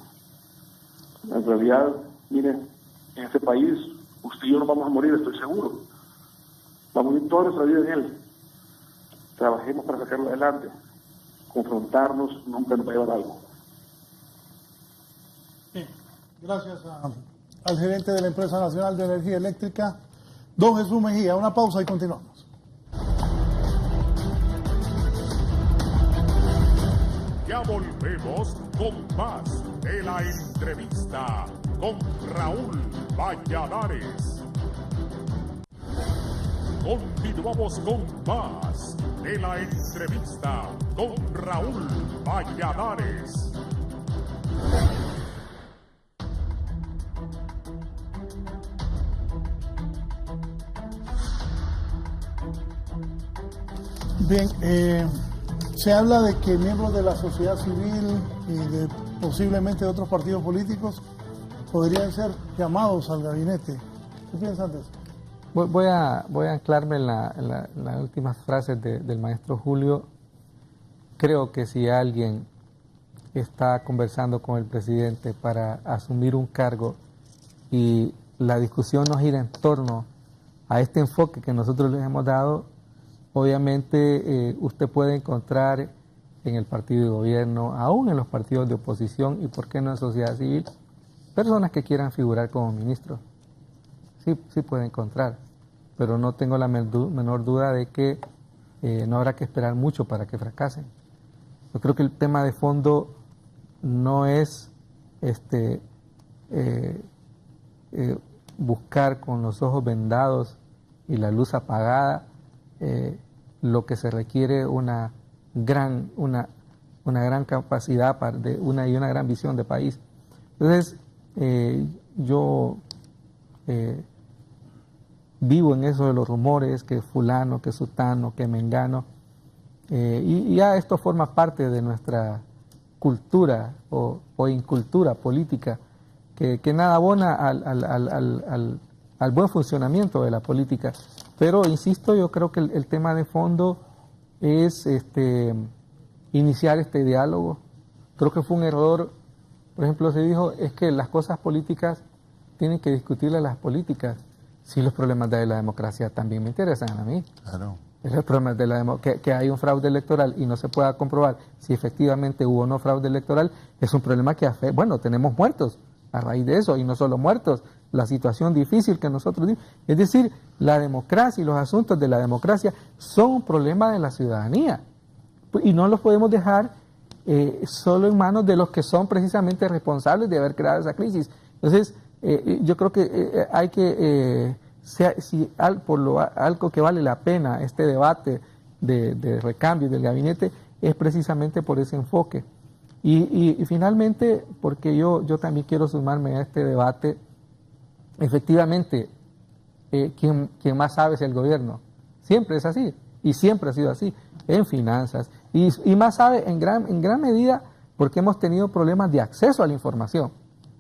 En realidad, miren, en este país, usted y yo no vamos a morir, estoy seguro. Vamos a vivir toda nuestra vida en él. Trabajemos para sacarlo adelante. Confrontarnos nunca nos va a llevar a algo. Bien, gracias al gerente de la Empresa Nacional de Energía Eléctrica, don Jesús Mejía. Una pausa y continuamos. Ya volvemos con más de la entrevista con Raúl Valladares. Continuamos con más de la entrevista con Raúl Valladares. Bien, se habla de que miembros de la sociedad civil y de posiblemente de otros partidos políticos podrían ser llamados al gabinete. ¿Qué piensan de eso? Voy a anclarme en las últimas frases del maestro Julio. Creo que si alguien está conversando con el presidente para asumir un cargo y la discusión no gira en torno a este enfoque que nosotros les hemos dado, obviamente usted puede encontrar en el partido de gobierno, aún en los partidos de oposición y por qué no en sociedad civil, personas que quieran figurar como ministros. Sí puede encontrar, pero no tengo la menor duda de que no habrá que esperar mucho para que fracasen. Yo creo que el tema de fondo no es buscar con los ojos vendados y la luz apagada lo que se requiere una gran capacidad y una gran visión de país. Entonces, yo vivo en eso de los rumores, que fulano, que sutano, que mengano, y ya esto forma parte de nuestra cultura o incultura política, que nada abona al buen funcionamiento de la política. Pero, insisto, yo creo que el tema de fondo es iniciar este diálogo. Creo que fue un error. Por ejemplo, se dijo, es que las cosas políticas tienen que discutirlas las políticas. Sí, los problemas de la democracia también me interesan a mí. Claro. El problema de que hay un fraude electoral y no se pueda comprobar si efectivamente hubo o no fraude electoral, es un problema que afecta. Bueno, tenemos muertos a raíz de eso, y no solo muertos, la situación difícil que nosotros vivimos. Es decir, la democracia y los asuntos de la democracia son un problema de la ciudadanía. Y no los podemos dejar solo en manos de los que son precisamente responsables de haber creado esa crisis. Entonces, yo creo que hay que, algo que vale la pena este debate de recambio del gabinete, es precisamente por ese enfoque. Y finalmente, porque yo también quiero sumarme a este debate, efectivamente, quien más sabe es el gobierno. Siempre es así, y siempre ha sido así, en finanzas, y más sabe en gran medida porque hemos tenido problemas de acceso a la información.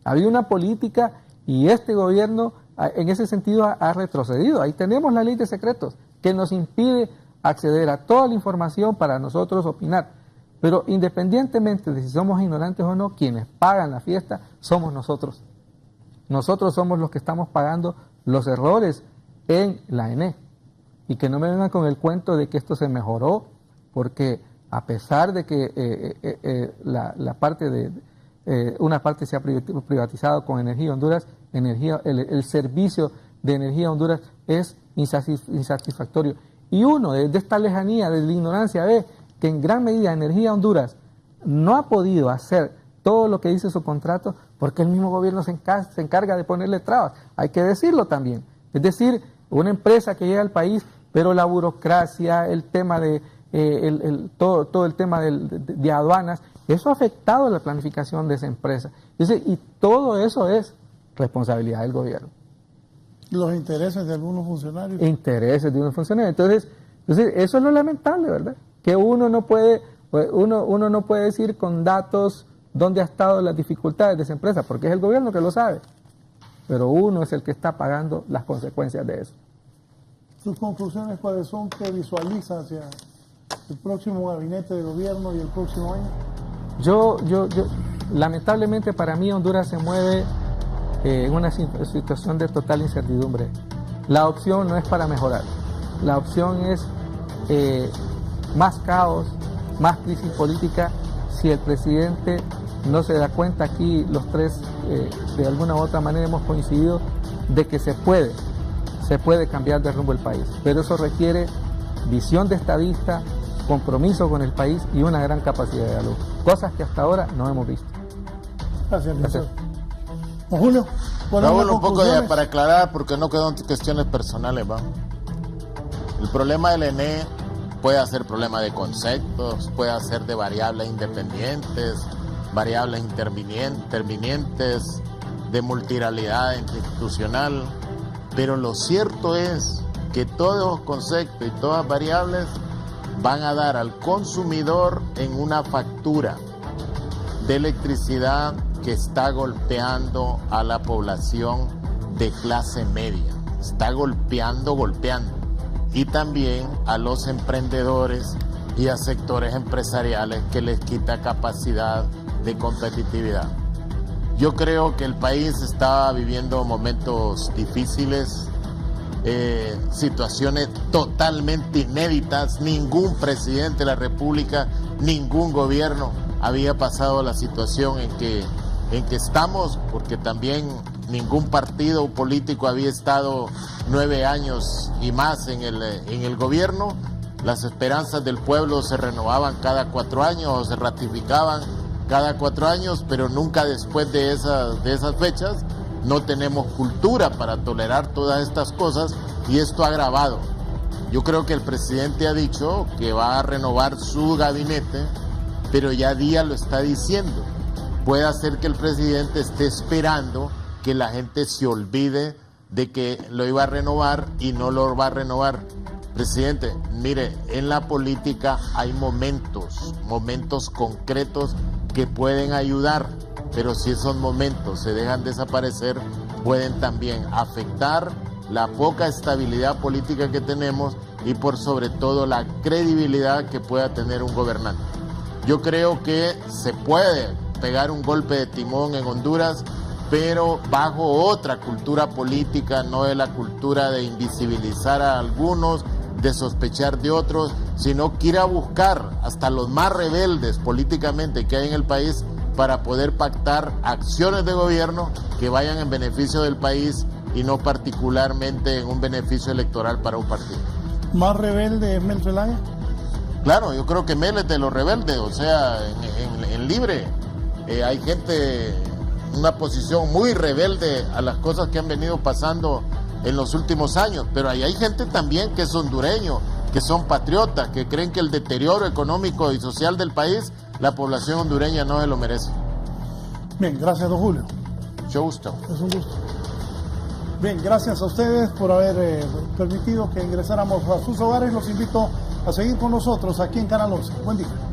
Ha habido una política y este gobierno en ese sentido ha retrocedido. Ahí tenemos la ley de secretos que nos impide acceder a toda la información para nosotros opinar. Pero independientemente de si somos ignorantes o no, quienes pagan la fiesta somos nosotros. Nosotros somos los que estamos pagando los errores en la ENE. Y que no me vengan con el cuento de que esto se mejoró, porque a pesar de que una parte se ha privatizado con Energía Honduras, el servicio de Energía Honduras es insatisfactorio. Y uno, desde esta lejanía, desde la ignorancia, ve que en gran medida Energía Honduras no ha podido hacer todo lo que dice su contrato porque el mismo gobierno se encarga de ponerle trabas. Hay que decirlo también. Es decir, una empresa que llega al país, pero la burocracia, el tema de todo el tema de aduanas, eso ha afectado la planificación de esa empresa. Y todo eso es responsabilidad del gobierno. Los intereses de algunos funcionarios. Intereses de unos funcionarios. Entonces eso es lo lamentable, ¿verdad? Que uno no puede decir con datos dónde ha estado las dificultades de esa empresa, porque es el gobierno que lo sabe. Pero uno es el que está pagando las consecuencias de eso. ¿Sus conclusiones cuáles son? ¿Qué visualiza hacia el próximo gabinete de gobierno y el próximo año? Yo lamentablemente para mí Honduras se mueve en una situación de total incertidumbre. La opción no es para mejorar. La opción es más caos, más crisis política, si el presidente no se da cuenta. Aquí los tres de alguna u otra manera hemos coincidido de que se puede cambiar de rumbo el país, pero eso requiere visión de estadista, compromiso con el país y una gran capacidad de diálogo, cosas que hasta ahora no hemos visto. Gracias. Don Julio, Raúl, un poco para aclarar, porque no quedan cuestiones personales, ¿va? El problema del ENE puede ser problema de conceptos, puede ser de variables independientes, variables intervinientes, de multilateralidad institucional, pero lo cierto es que todos los conceptos y todas variables van a dar al consumidor en una factura de electricidad que está golpeando a la población de clase media, está golpeando, y también a los emprendedores y a sectores empresariales que les quita capacidad de competitividad. Yo creo que el país está viviendo momentos difíciles, situaciones totalmente inéditas. Ningún presidente de la República, ningún gobierno había pasado la situación en que estamos, porque también ningún partido político había estado 9 años y más en el gobierno. Las esperanzas del pueblo se renovaban cada 4 años o se ratificaban cada 4 años, pero nunca después de esas fechas. No tenemos cultura para tolerar todas estas cosas y esto ha agravado. Yo creo que el presidente ha dicho que va a renovar su gabinete, pero ya Díaz lo está diciendo. puede hacer que el presidente esté esperando que la gente se olvide de que lo iba a renovar y no lo va a renovar. Presidente, mire, en la política hay momentos concretos que pueden ayudar, pero si esos momentos se dejan desaparecer, pueden también afectar la poca estabilidad política que tenemos y por sobre todo la credibilidad que pueda tener un gobernante. Yo creo que se puede pegar un golpe de timón en Honduras, pero bajo otra cultura política, no de la cultura de invisibilizar a algunos, de sospechar de otros, sino que ir a buscar hasta los más rebeldes políticamente que hay en el país para poder pactar acciones de gobierno que vayan en beneficio del país y no particularmente en un beneficio electoral para un partido. ¿Más rebelde es Mel Zelaya? Claro, yo creo que Mel es de los rebeldes, o sea, en Libre hay gente, una posición muy rebelde a las cosas que han venido pasando en los últimos años, pero ahí hay gente también que es hondureño, que son patriotas, que creen que el deterioro económico y social del país, la población hondureña no se lo merece. Bien, gracias, don Julio. Mucho gusto. Es un gusto. Bien, gracias a ustedes por haber permitido que ingresáramos a sus hogares. Los invito a seguir con nosotros aquí en Canal 11. Buen día.